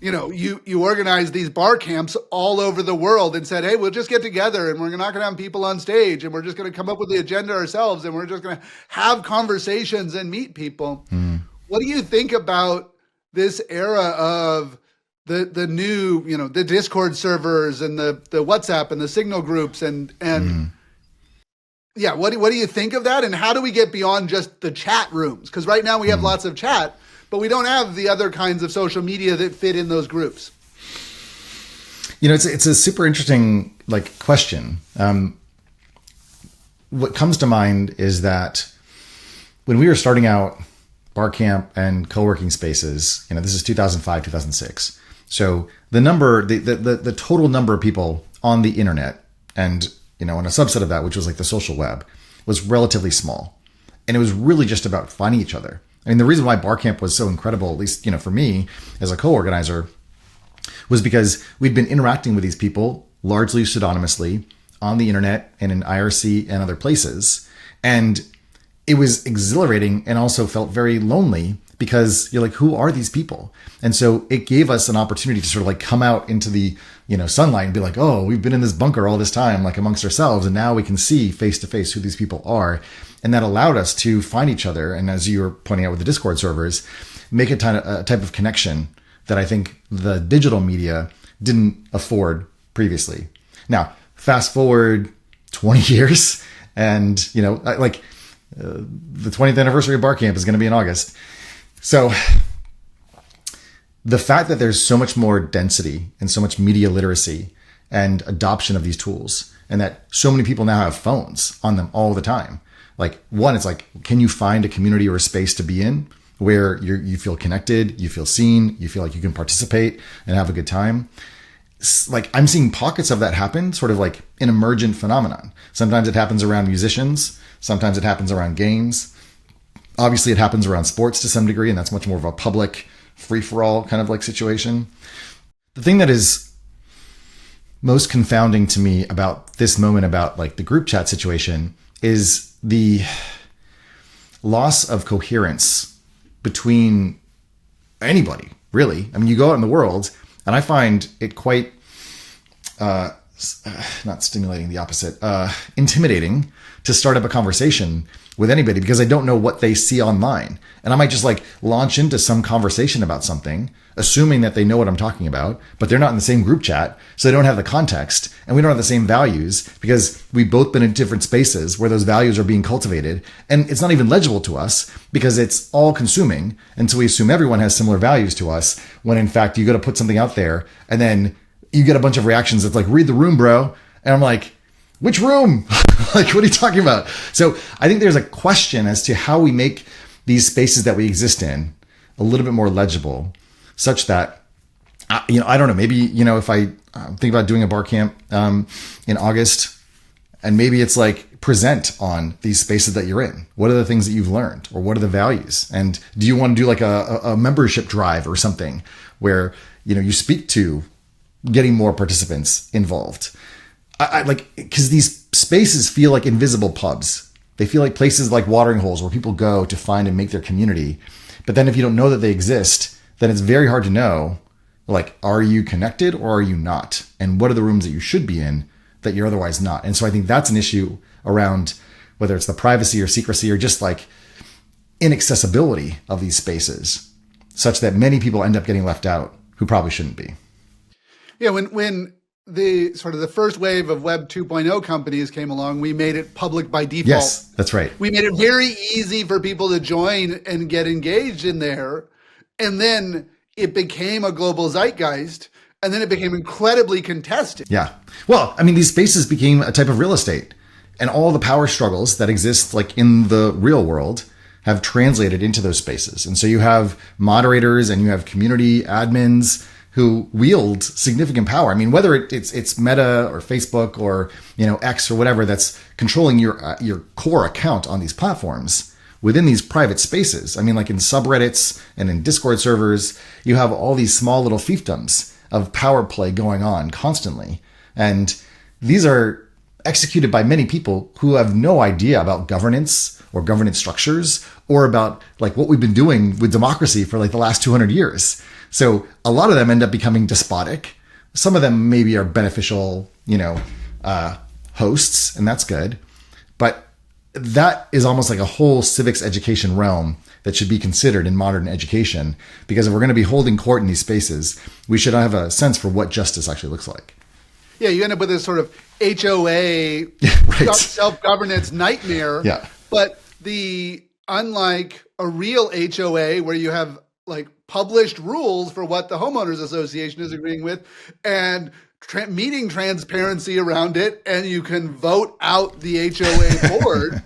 You organize these bar camps all over the world and said, hey, we'll just get together and we're not going to have people on stage and we're just going to come up with the agenda ourselves and we're just going to have conversations and meet people. What do you think about this era of the new, the Discord servers and the WhatsApp and the Signal groups and yeah, what do you think of that? And how do we get beyond just the chat rooms? Because right now we have lots of chat, but we don't have the other kinds of social media that fit in those groups. It's a super interesting question. What comes to mind is that when we were starting out BarCamp and co-working spaces, this is 2005, 2006. So the total number of people on the internet and and a subset of that, which was like the social web, was relatively small. And it was really just about finding each other. I mean, the reason why BarCamp was so incredible, at least, for me as a co-organizer, was because we'd been interacting with these people largely pseudonymously on the internet and in IRC and other places. And it was exhilarating and also felt very lonely because you're like, who are these people? And so it gave us an opportunity to sort of come out into the, sunlight and be like, oh, we've been in this bunker all this time, amongst ourselves. And now we can see face to face who these people are. And that allowed us to find each other. And as you were pointing out with the Discord servers, make a type of connection that I think the digital media didn't afford previously. Now, fast forward 20 years and, the 20th anniversary of BarCamp is going to be in August. So the fact that there's so much more density and so much media literacy and adoption of these tools, and that so many people now have phones on them all the time. It's can you find a community or a space to be in where you feel connected, you feel seen, you feel like you can participate and have a good time? I'm seeing pockets of that happen, sort of like an emergent phenomenon. Sometimes it happens around musicians. Sometimes it happens around games. Obviously, it happens around sports to some degree, and that's much more of a public free-for-all kind of situation. The thing that is most confounding to me about this moment, about the group chat situation, is the loss of coherence between anybody, really. I mean, you go out in the world, and I find it quite, not stimulating, the opposite, intimidating to start up a conversation with anybody because I don't know what they see online. And I might just launch into some conversation about something, assuming that they know what I'm talking about, but they're not in the same group chat. So they don't have the context and we don't have the same values because we've both been in different spaces where those values are being cultivated. And it's not even legible to us because it's all consuming. And so we assume everyone has similar values to us when in fact you got to put something out there and then you get a bunch of reactions that's read the room, bro. And I'm like, which room? What are you talking about? So I think there's a question as to how we make these spaces that we exist in a little bit more legible, such that, I don't know, maybe, if I think about doing a BarCamp in August, and maybe it's present on these spaces that you're in. What are the things that you've learned, or what are the values? And do you want to do a membership drive or something where, you speak to getting more participants involved? Because these spaces feel like invisible pubs. They feel like places like watering holes where people go to find and make their community. But then if you don't know that they exist, then it's very hard to know, are you connected or are you not? And what are the rooms that you should be in that you're otherwise not? And so I think that's an issue around whether it's the privacy or secrecy or just inaccessibility of these spaces, such that many people end up getting left out who probably shouldn't be. Yeah, when the sort of the first wave of Web 2.0 companies came along, we made it public by default. Yes, that's right. We made it very easy for people to join and get engaged in there. And then it became a global zeitgeist. And then it became incredibly contested. Yeah. Well, I mean, these spaces became a type of real estate. And all the power struggles that exist in the real world have translated into those spaces. And so you have moderators and you have community admins who wield significant power. I mean, whether it's Meta or Facebook or, X or whatever that's controlling your core account on these platforms within these private spaces. I mean, like in subreddits and in Discord servers, you have all these small little fiefdoms of power play going on constantly. And these are executed by many people who have no idea about governance or governance structures or about like what we've been doing with democracy for like the last 200 years. So a lot of them end up becoming despotic. Some of them maybe are beneficial, hosts, and that's good. But that is almost like a whole civics education realm that should be considered in modern education, because if we're going to be holding court in these spaces, we should have a sense for what justice actually looks like. Yeah, you end up with this sort of HOA right. self-governance nightmare. Yeah. But unlike a real HOA where you have like published rules for what the homeowners association is agreeing with and meeting transparency around it, and you can vote out the HOA board.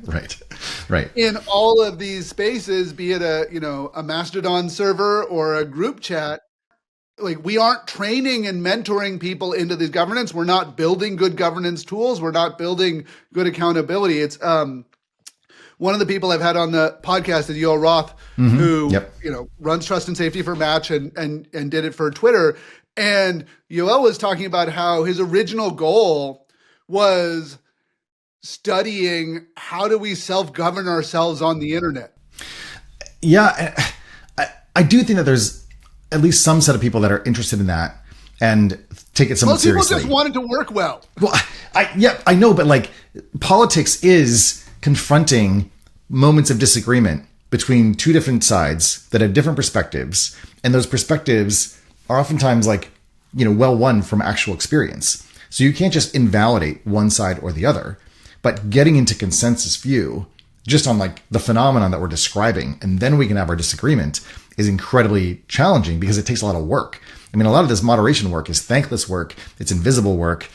Right. In all of these spaces, be it a Mastodon server or a group chat, like we aren't training and mentoring people into this governance. We're not building good governance tools. We're not building good accountability. It's one of the people I've had on the podcast is Yoel Roth, who runs Trust and Safety for Match and did it for Twitter. And Yoel was talking about how his original goal was studying how do we self-govern ourselves on the internet. Yeah, I do think that there's at least some set of people that are interested in that and take it somewhat seriously. Most people just want it to work well. Well, I know, but like politics is confronting moments of disagreement between two different sides that have different perspectives, and those perspectives are oftentimes like, well won from actual experience. So you can't just invalidate one side or the other, but getting into consensus view just on like the phenomenon that we're describing, and then we can have our disagreement, is incredibly challenging because it takes a lot of work. I mean, a lot of this moderation work is thankless work. It's invisible work.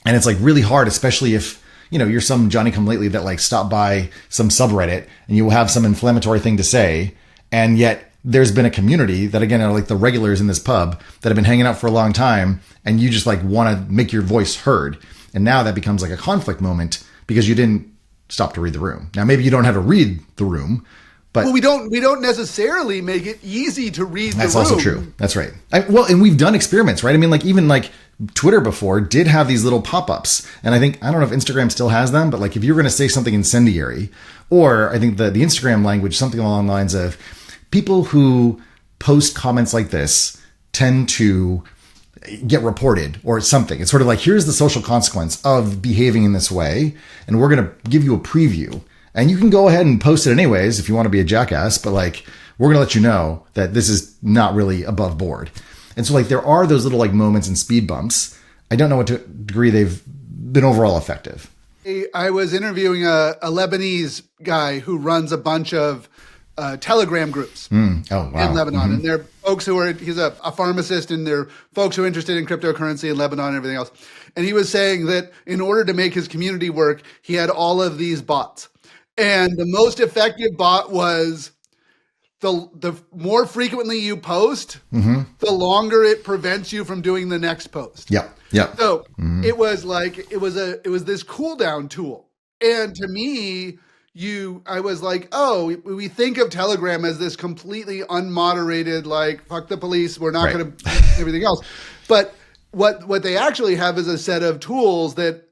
And it's like really hard, especially if, you're some Johnny come lately that like stopped by some subreddit and you will have some inflammatory thing to say. And yet there's been a community that, again, are like the regulars in this pub that have been hanging out for a long time. And you just like want to make your voice heard. And now that becomes like a conflict moment because you didn't stop to read the room. Now, maybe you don't have to read the room, but we don't necessarily make it easy to read the room. That's also true. That's right. And we've done experiments, right? I mean, like even like Twitter before did have these little pop-ups. And I don't know if Instagram still has them, but like if you're going to say something incendiary, or I think the Instagram language, something along the lines of people who post comments like this tend to get reported or something. It's sort of like, here's the social consequence of behaving in this way. And we're going to give you a preview. And you can go ahead and post it anyways if you want to be a jackass, but like, we're going to let you know that this is not really above board. And so like, there are those little like moments and speed bumps. I don't know what degree they've been overall effective. I was interviewing a Lebanese guy who runs a bunch of Telegram groups in Lebanon. And they're folks he's a pharmacist, and they're folks who are interested in cryptocurrency in Lebanon and everything else. And he was saying that in order to make his community work, he had all of these bots. And the most effective bot was the more frequently you post, the longer it prevents you from doing the next post. Yeah. So it was like, it was this cool down tool. And to me, I was like, oh, we think of Telegram as this completely unmoderated, like, fuck the police, we're not going to everything else. But what they actually have is a set of tools that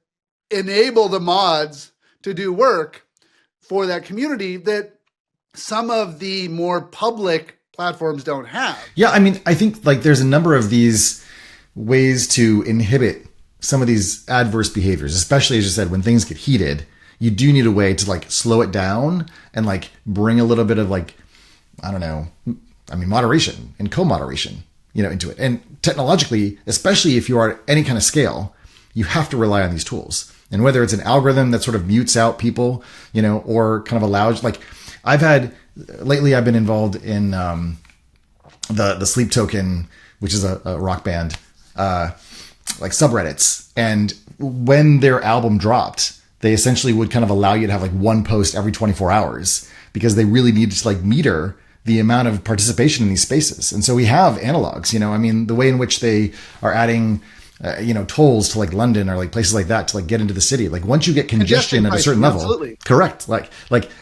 enable the mods to do work for that community that some of the more public platforms don't have. Yeah, I mean, I think like there's a number of these ways to inhibit some of these adverse behaviors, especially as you said, when things get heated. You do need a way to like slow it down and like bring a little bit of like, moderation and co-moderation, into it. And technologically, especially if you are at any kind of scale, you have to rely on these tools. And whether it's an algorithm that sort of mutes out people, or kind of allows, like lately I've been involved in the Sleep Token, which is a rock band, like subreddits. And when their album dropped, they essentially would kind of allow you to have like one post every 24 hours because they really needed to like meter the amount of participation in these spaces. And so we have analogs, I mean, the way in which they are adding, tolls to like London or like places like that to like get into the city. Like once you get congestion at a certain level, absolutely. Correct.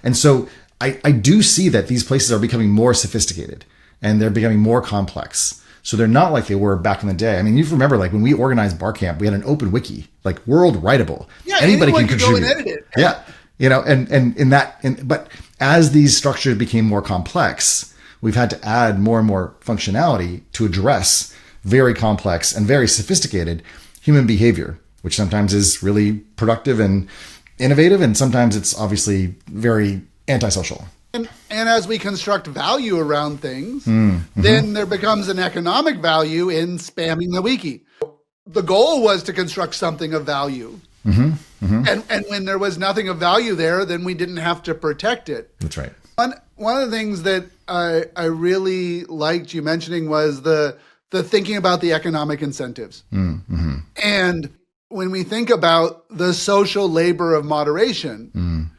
And so I do see that these places are becoming more sophisticated and they're becoming more complex. So they're not like they were back in the day. I mean, you remember like when we organized BarCamp, we had an open wiki, like world writable. Yeah, anybody can contribute. Go and edit it. Yeah. But as these structures became more complex, we've had to add more and more functionality to address very complex and very sophisticated human behavior, which sometimes is really productive and innovative. And sometimes it's obviously very antisocial. And as we construct value around things, then there becomes an economic value in spamming the wiki. The goal was to construct something of value. And when there was nothing of value there, then we didn't have to protect it. That's right. One of the things that I really liked you mentioning was the thinking about the economic incentives. And when we think about the social labor of moderation,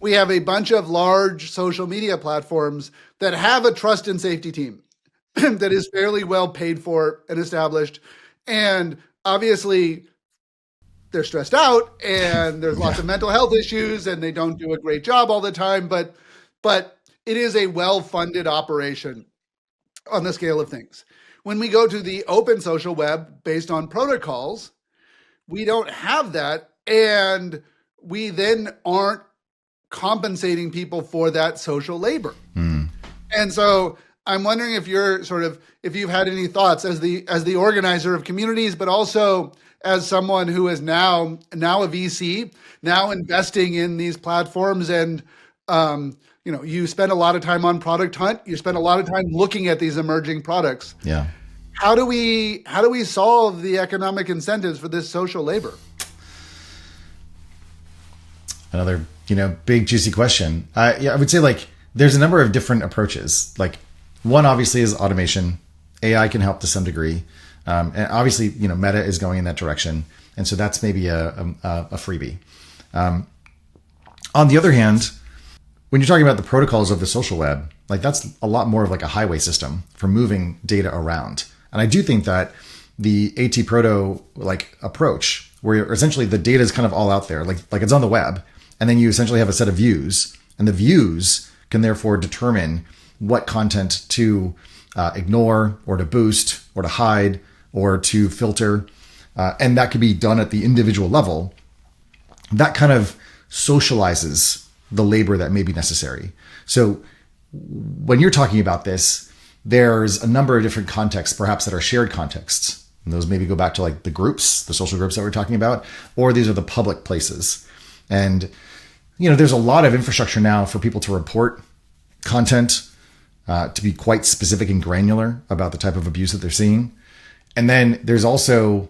we have a bunch of large social media platforms that have a trust and safety team that is fairly well paid for and established. And obviously, they're stressed out and there's lots of mental health issues and they don't do a great job all the time. But it is a well-funded operation on the scale of things. When we go to the open social web based on protocols, we don't have that. And we then aren't compensating people for that social labor. And so I'm wondering if if you've had any thoughts as the organizer of communities, but also as someone who is now a VC, now investing in these platforms. And, you spend a lot of time on Product Hunt. You spend a lot of time looking at these emerging products. Yeah. How do we solve the economic incentives for this social labor? Another, big juicy question. I would say like there's a number of different approaches. Like one obviously is automation. AI can help to some degree. And obviously, Meta is going in that direction. And so that's maybe a freebie. On the other hand, when you're talking about the protocols of the social web, like that's a lot more of like a highway system for moving data around. And I do think that the AT proto like approach where essentially the data is kind of all out there, like it's on the web. And then you essentially have a set of views, and the views can therefore determine what content to ignore or to boost or to hide or to filter. And that could be done at the individual level. That kind of socializes the labor that may be necessary. So when you're talking about this, there's a number of different contexts, perhaps that are shared contexts. And those maybe go back to like the groups, the social groups that we're talking about, or these are the public places. And, there's a lot of infrastructure now for people to report content, to be quite specific and granular about the type of abuse that they're seeing. And then there's also,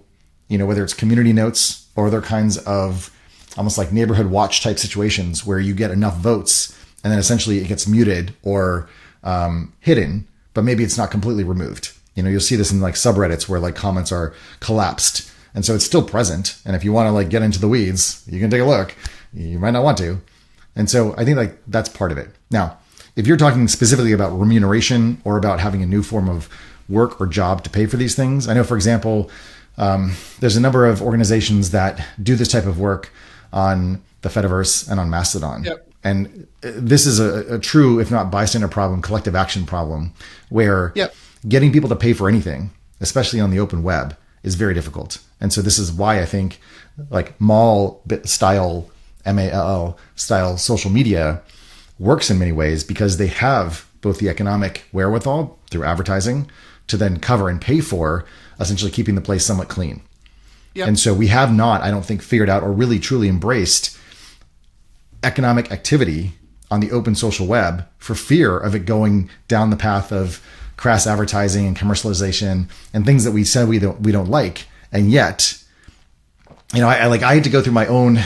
whether it's community notes or other kinds of almost like neighborhood watch type situations where you get enough votes and then essentially it gets muted or hidden, but maybe it's not completely removed. You'll see this in like subreddits where like comments are collapsed. And so it's still present. And if you want to like get into the weeds, you can take a look. You might not want to. And so I think like that's part of it. Now, if you're talking specifically about remuneration or about having a new form of work or job to pay for these things, I know, for example, there's a number of organizations that do this type of work on the Fediverse and on Mastodon. Yep. And this is a true, if not bystander problem, collective action problem where getting people to pay for anything, especially on the open web, is very difficult. And so this is why I think like mall style, MALL style social media works in many ways because they have both the economic wherewithal through advertising to then cover and pay for essentially keeping the place somewhat clean. Yep. And so we have not, I don't think, figured out or really truly embraced economic activity on the open social web for fear of it going down the path of crass advertising and commercialization and things that we said we don't like. And yet, I had to go through my own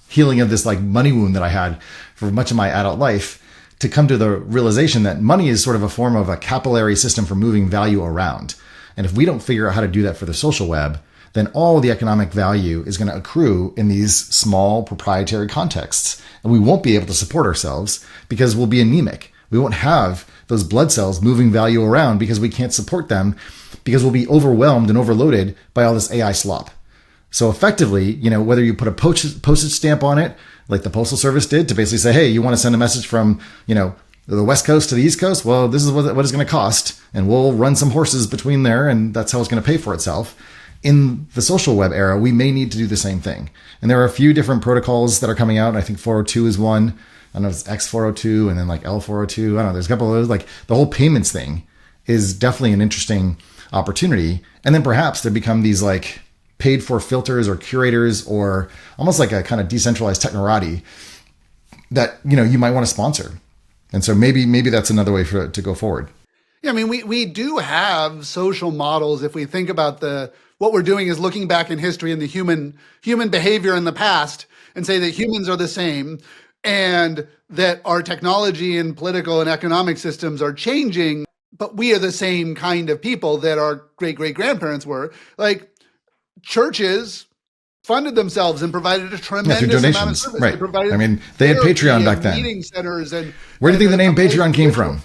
healing of this like money wound that I had for much of my adult life to come to the realization that money is sort of a form of a capillary system for moving value around. And if we don't figure out how to do that for the social web, then all the economic value is going to accrue in these small proprietary contexts. And we won't be able to support ourselves because we'll be anemic. We won't have those blood cells moving value around because we can't support them because we'll be overwhelmed and overloaded by all this AI slop. So effectively, whether you put a postage stamp on it, like the Postal Service did to basically say, hey, you want to send a message from, the West Coast to the East Coast? Well, this is what it's going to cost. And we'll run some horses between there. And that's how it's going to pay for itself. In the social web era, we may need to do the same thing. And there are a few different protocols that are coming out. I think 402 is one. I don't know, it's X402 and then like L402. I don't know. There's a couple of those. Like the whole payments thing is definitely an interesting opportunity. And then perhaps there become these like paid for filters or curators or almost like a kind of decentralized technorati that, you might want to sponsor. And so maybe that's another way to go forward. Yeah, I mean, we do have social models. If we think about what we're doing is looking back in history and the human behavior in the past and say that humans are the same and that our technology and political and economic systems are changing, but we are the same kind of people that our great-great-grandparents were. Like churches funded themselves and provided a tremendous amount of service. Right. They had Patreon back then. Meeting centers and where do you think the name Patreon came from?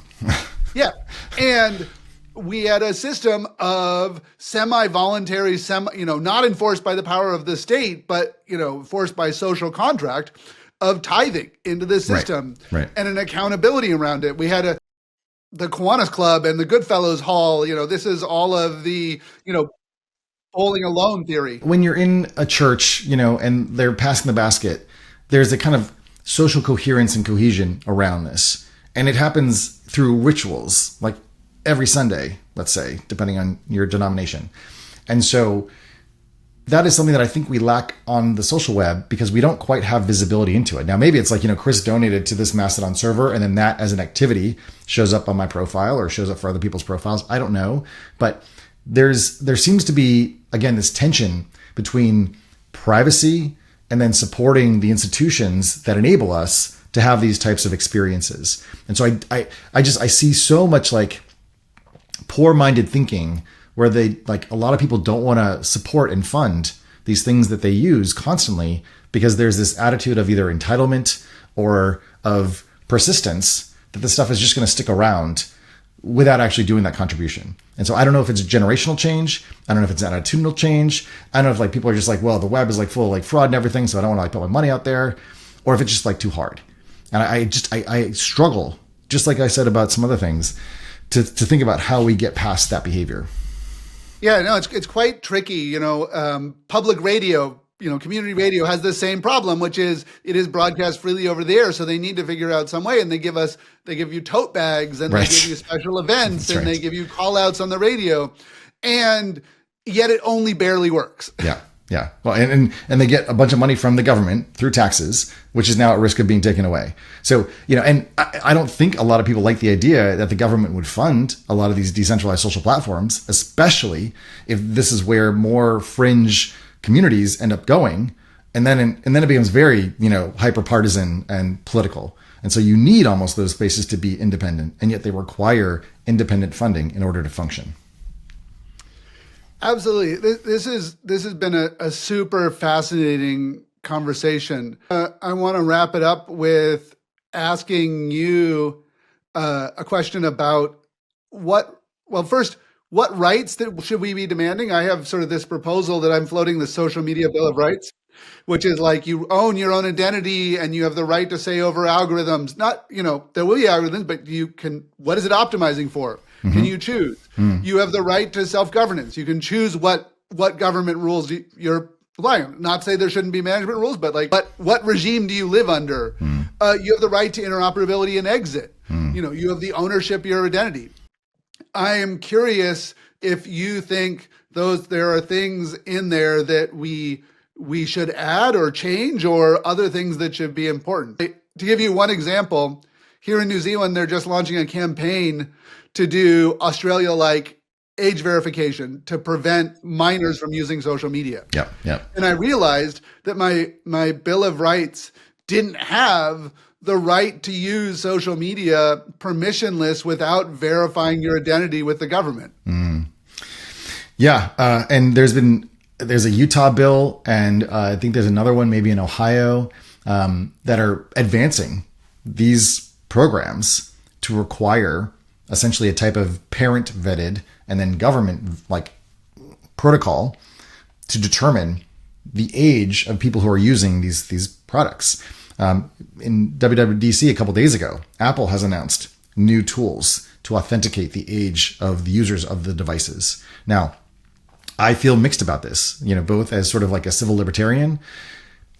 Yeah. And we had a system of semi-voluntary, not enforced by the power of the state, but, enforced by social contract of tithing into the system right. And an accountability around it. We had the Kiwanis Club and the Goodfellows Hall. This is all of the, bowling alone theory. When you're in a church, and they're passing the basket, there's a kind of social coherence and cohesion around this. And it happens through rituals, like every Sunday, let's say, depending on your denomination. And so that is something that I think we lack on the social web because we don't quite have visibility into it. Now, maybe it's like, Chris donated to this Mastodon server and then that as an activity shows up on my profile or shows up for other people's profiles. I don't know. But there seems to be, again, this tension between privacy and then supporting the institutions that enable us to have these types of experiences. And so I see so much like poor-minded thinking where a lot of people don't want to support and fund these things that they use constantly because there's this attitude of either entitlement or of persistence that this stuff is just going to stick around without actually doing that contribution. And so I don't know if it's a generational change. I don't know if it's an attitudinal change. I don't know if like people are just like, well, the web is like full of like fraud and everything, so I don't want to like put my money out there, or if it's just like too hard. And I struggle, just like I said about some other things, to think about how we get past that behavior. Yeah, no, it's quite tricky. Public radio, community radio has the same problem, which is it is broadcast freely over the air. So they need to figure out some way. And they give you tote bags and right. They give you special events and right. They give you call outs on the radio. And yet it only barely works. Yeah. Yeah. Well, and they get a bunch of money from the government through taxes, which is now at risk of being taken away. So, and I don't think a lot of people like the idea that the government would fund a lot of these decentralized social platforms, especially if this is where more fringe communities end up going. And then it becomes very, hyper partisan and political. And so you need almost those spaces to be independent, and yet they require independent funding in order to function. Absolutely. This has been a super fascinating conversation. I want to wrap it up with asking you a question about first, what rights should we be demanding? I have sort of this proposal that I'm floating, the social media bill of rights, which is like you own your own identity and you have the right to say over algorithms, there will be algorithms, but what is it optimizing for? Mm-hmm. Can you choose? Mm. You have the right to self-governance. You can choose what government rules you're relying on. Not say there shouldn't be management rules, but what regime do you live under? Mm. You have the right to interoperability and exit. Mm. You have the ownership of your identity. I am curious if you think there are things in there that we should add or change, or other things that should be important. To give you one example, here in New Zealand, they're just launching a campaign to do Australia-like age verification to prevent minors from using social media. Yeah, yeah. And I realized that my Bill of Rights didn't have the right to use social media permissionless without verifying your identity with the government. Mm. Yeah, and there's a Utah bill, and I think there's another one maybe in Ohio that are advancing these programs to require essentially a type of parent vetted and then government like protocol to determine the age of people who are using these products. In WWDC a couple days ago, Apple has announced new tools to authenticate the age of the users of the devices. Now, I feel mixed about this, both as sort of like a civil libertarian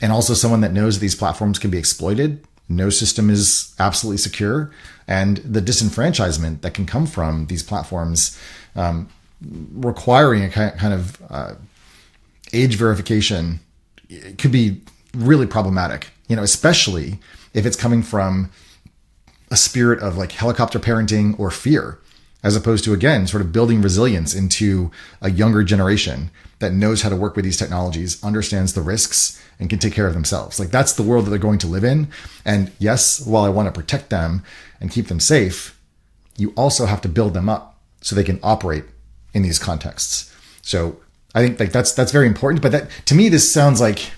and also someone that knows that these platforms can be exploited. No system is absolutely secure. And the disenfranchisement that can come from these platforms requiring a kind of age verification could be really problematic, especially if it's coming from a spirit of like helicopter parenting or fear, as opposed to, again, sort of building resilience into a younger generation that knows how to work with these technologies, understands the risks, and can take care of themselves. Like, that's the world that they're going to live in. And yes, while I want to protect them and keep them safe, you also have to build them up so they can operate in these contexts. So I think like that's very important. But that, to me, this sounds like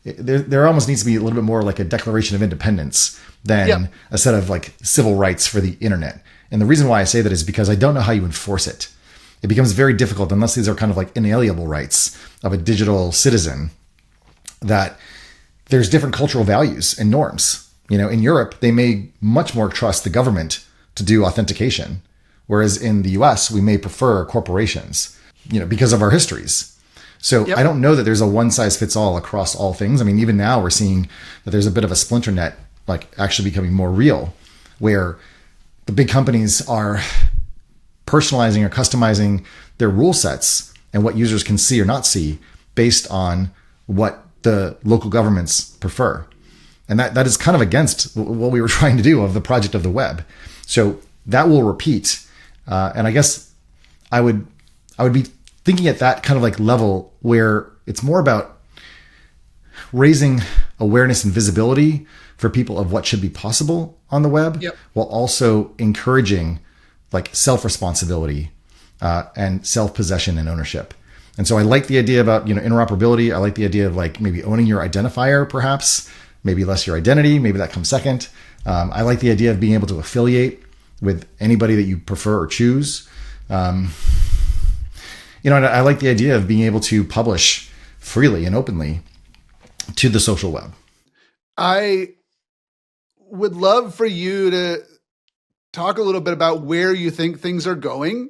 there almost needs to be a little bit more like a Declaration of Independence than a set of like civil rights for the internet. And the reason why I say that is because I don't know how you enforce it. It becomes very difficult unless these are kind of like inalienable rights of a digital citizen, that there's different cultural values and norms. In Europe, they may much more trust the government to do authentication, whereas in the US, we may prefer corporations, because of our histories. So I don't know that there's a one size fits all across all things. I mean, even now we're seeing that there's a bit of a splinter net, like actually becoming more real, where the big companies are personalizing or customizing their rule sets and what users can see or not see based on what the local governments prefer. And that is kind of against what we were trying to do of the project of the web. So that will repeat. And I guess I would be thinking at that kind of like level where it's more about raising awareness and visibility for people of what should be possible on the web, while also encouraging like self-responsibility and self-possession and ownership. And so I like the idea about, interoperability. I like the idea of like maybe owning your identifier, perhaps, maybe less your identity. Maybe that comes second. I like the idea of being able to affiliate with anybody that you prefer or choose. And I like the idea of being able to publish freely and openly to the social web. I would love for you to talk a little bit about where you think things are going.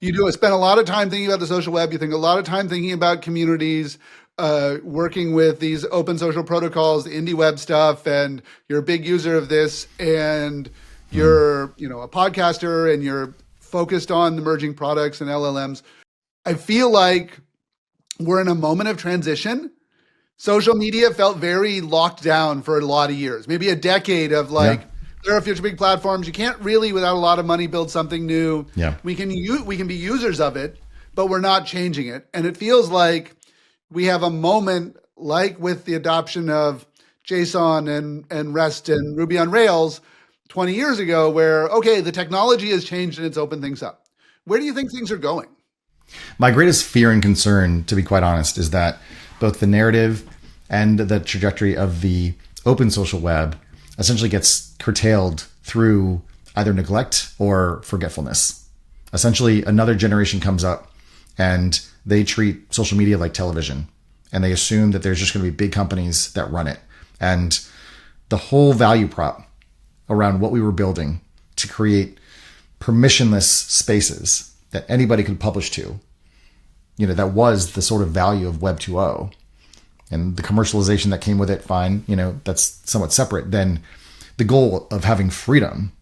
You do spend a lot of time thinking about the social web. You think a lot of time thinking about communities, working with these open social protocols, the indie web stuff, and you're a big user of this, and you're, a podcaster, and you're focused on emerging products and LLMs. I feel like we're in a moment of transition. Social media felt very locked down for a lot of years, maybe a decade of like, there are a few big platforms. You can't really, without a lot of money, build something new. Yeah. We can be users of it, but we're not changing it. And it feels like we have a moment, like with the adoption of JSON and REST and Ruby on Rails 20 years ago, where, okay, the technology has changed and it's opened things up. Where do you think things are going? My greatest fear and concern, to be quite honest, is that both the narrative and the trajectory of the open social web essentially gets curtailed through either neglect or forgetfulness. Essentially, another generation comes up and they treat social media like television, and they assume that there's just going to be big companies that run it. And the whole value prop around what we were building to create permissionless spaces that anybody could publish to, that was the sort of value of Web 2.0. And the commercialization that came with it, fine, that's somewhat separate. Then the goal of having freedom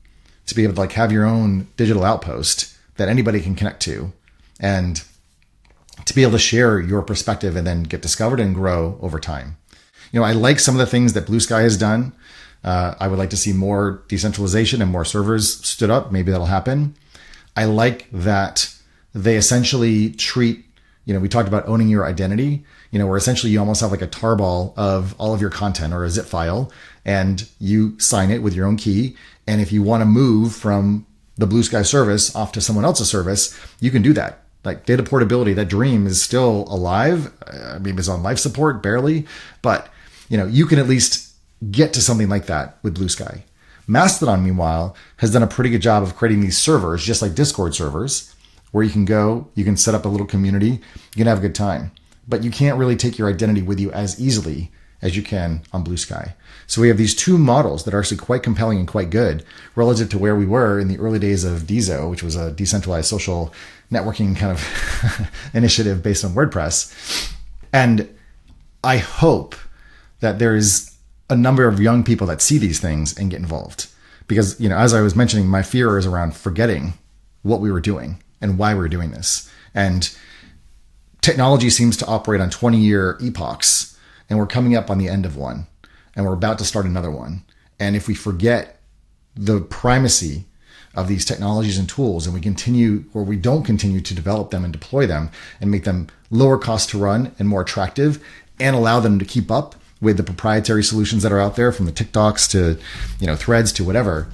to be able to like have your own digital outpost that anybody can connect to, and to be able to share your perspective and then get discovered and grow over time. I like some of the things that Blue Sky has done. I would like to see more decentralization and more servers stood up. Maybe that'll happen. I like that they essentially treat, we talked about owning your identity, where essentially you almost have like a tarball of all of your content or a zip file, and you sign it with your own key. And if you want to move from the Blue Sky service off to someone else's service, you can do that. Like data portability, that dream is still alive. Maybe it's on life support, barely, but you can at least get to something like that with Blue Sky. Mastodon, meanwhile, has done a pretty good job of creating these servers, just like Discord servers, where you can go, you can set up a little community, you can have a good time. But you can't really take your identity with you as easily as you can on Blue Sky. So we have these two models that are actually quite compelling and quite good relative to where we were in the early days of DeSo, which was a decentralized social networking kind of initiative based on WordPress. And I hope that there is a number of young people that see these things and get involved. Because, as I was mentioning, my fear is around forgetting what we were doing and why we were doing this. And technology seems to operate on 20-year epochs, and we're coming up on the end of one, and we're about to start another one. And if we forget the primacy of these technologies and tools, and we don't continue to develop them and deploy them and make them lower cost to run and more attractive, and allow them to keep up with the proprietary solutions that are out there, from the TikToks to threads to whatever,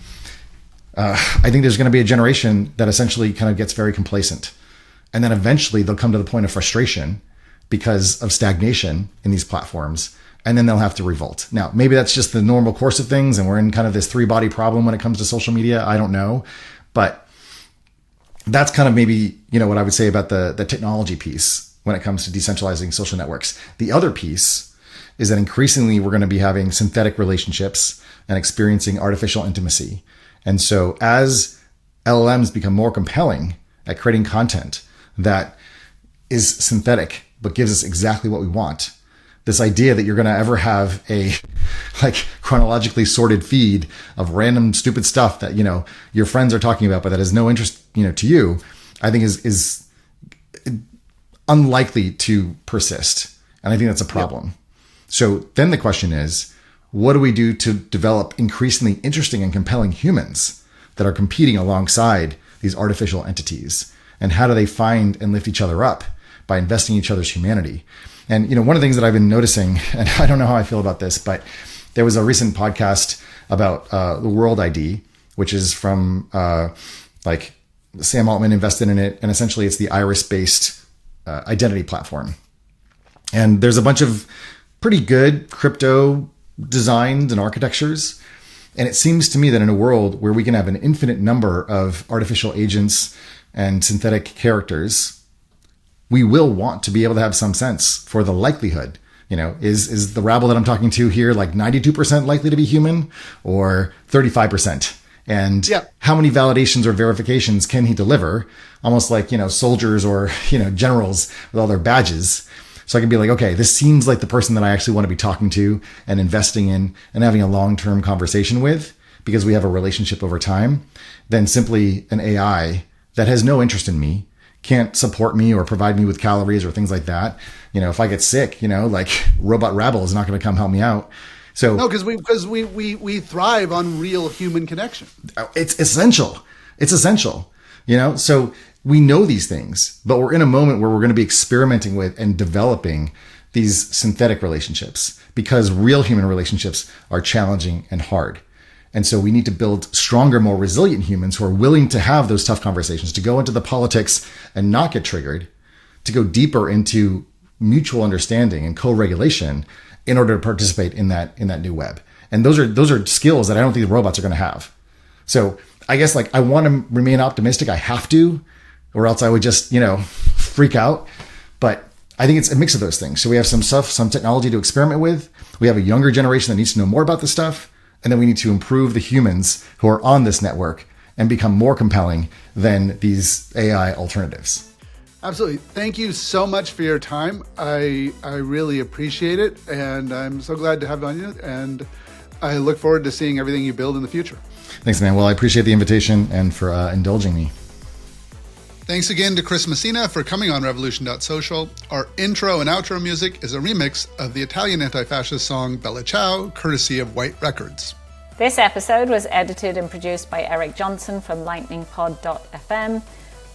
I think there's going to be a generation that essentially kind of gets very complacent. And then eventually they'll come to the point of frustration because of stagnation in these platforms. And then they'll have to revolt. Now, maybe that's just the normal course of things, and we're in kind of this 3-body problem when it comes to social media. I don't know. But that's kind of maybe, what I would say about the technology piece when it comes to decentralizing social networks. The other piece is that increasingly we're going to be having synthetic relationships and experiencing artificial intimacy. And so as LLMs become more compelling at creating content that is synthetic, but gives us exactly what we want, this idea that you're going to ever have a chronologically sorted feed of random stupid stuff that, your friends are talking about, but that has no interest, to you, I think is unlikely to persist. And I think that's a problem. Yep. So then the question is, what do we do to develop increasingly interesting and compelling humans that are competing alongside these artificial entities? And how do they find and lift each other up by investing in each other's humanity? And, one of the things that I've been noticing, and I don't know how I feel about this, but there was a recent podcast about the World ID, which is from Sam Altman invested in it. And essentially it's the Iris-based identity platform. And there's a bunch of pretty good crypto designs and architectures. And it seems to me that in a world where we can have an infinite number of artificial agents and synthetic characters, we will want to be able to have some sense for the likelihood. Is the rabble that I'm talking to here 92% likely to be human or 35%? And how many validations or verifications can he deliver? Almost like, soldiers or, generals with all their badges. So I can be like, okay, this seems like the person that I actually want to be talking to and investing in and having a long-term conversation with, because we have a relationship over time, than simply an AI that has no interest in me, can't support me or provide me with calories or things like that. If I get sick, robot rabble is not going to come help me out. So no, because we thrive on real human connection. It's essential. It's essential. So we know these things, but we're in a moment where we're going to be experimenting with and developing these synthetic relationships, because real human relationships are challenging and hard. And so we need to build stronger, more resilient humans who are willing to have those tough conversations, to go into the politics and not get triggered, to go deeper into mutual understanding and co-regulation in order to participate in that new web. And those are skills that I don't think the robots are going to have. So I guess I want to remain optimistic. I have to, or else I would just, freak out. But I think it's a mix of those things. So we have some stuff, some technology to experiment with. We have a younger generation that needs to know more about this stuff. And then we need to improve the humans who are on this network and become more compelling than these AI alternatives. Absolutely. Thank you so much for your time. I really appreciate it. And I'm so glad to have you on you. And I look forward to seeing everything you build in the future. Thanks, man. Well, I appreciate the invitation and for indulging me. Thanks again to Chris Messina for coming on revolution.social. Our intro and outro music is a remix of the Italian anti-fascist song Bella Ciao, courtesy of White Records. This episode was edited and produced by Eric Johnson from lightningpod.fm.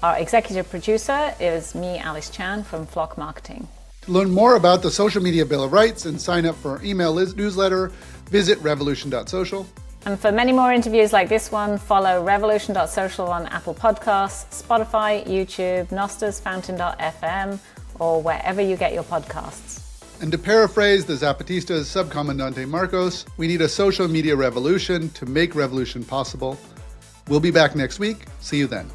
Our executive producer is me, Alice Chan, from Flock Marketing. To learn more about the Social Media Bill of Rights and sign up for our email newsletter, visit revolution.social. And for many more interviews like this one, follow revolution.social on Apple Podcasts, Spotify, YouTube, Nosters, Fountain.fm, or wherever you get your podcasts. And to paraphrase the Zapatistas Subcomandante Marcos, we need a social media revolution to make revolution possible. We'll be back next week. See you then.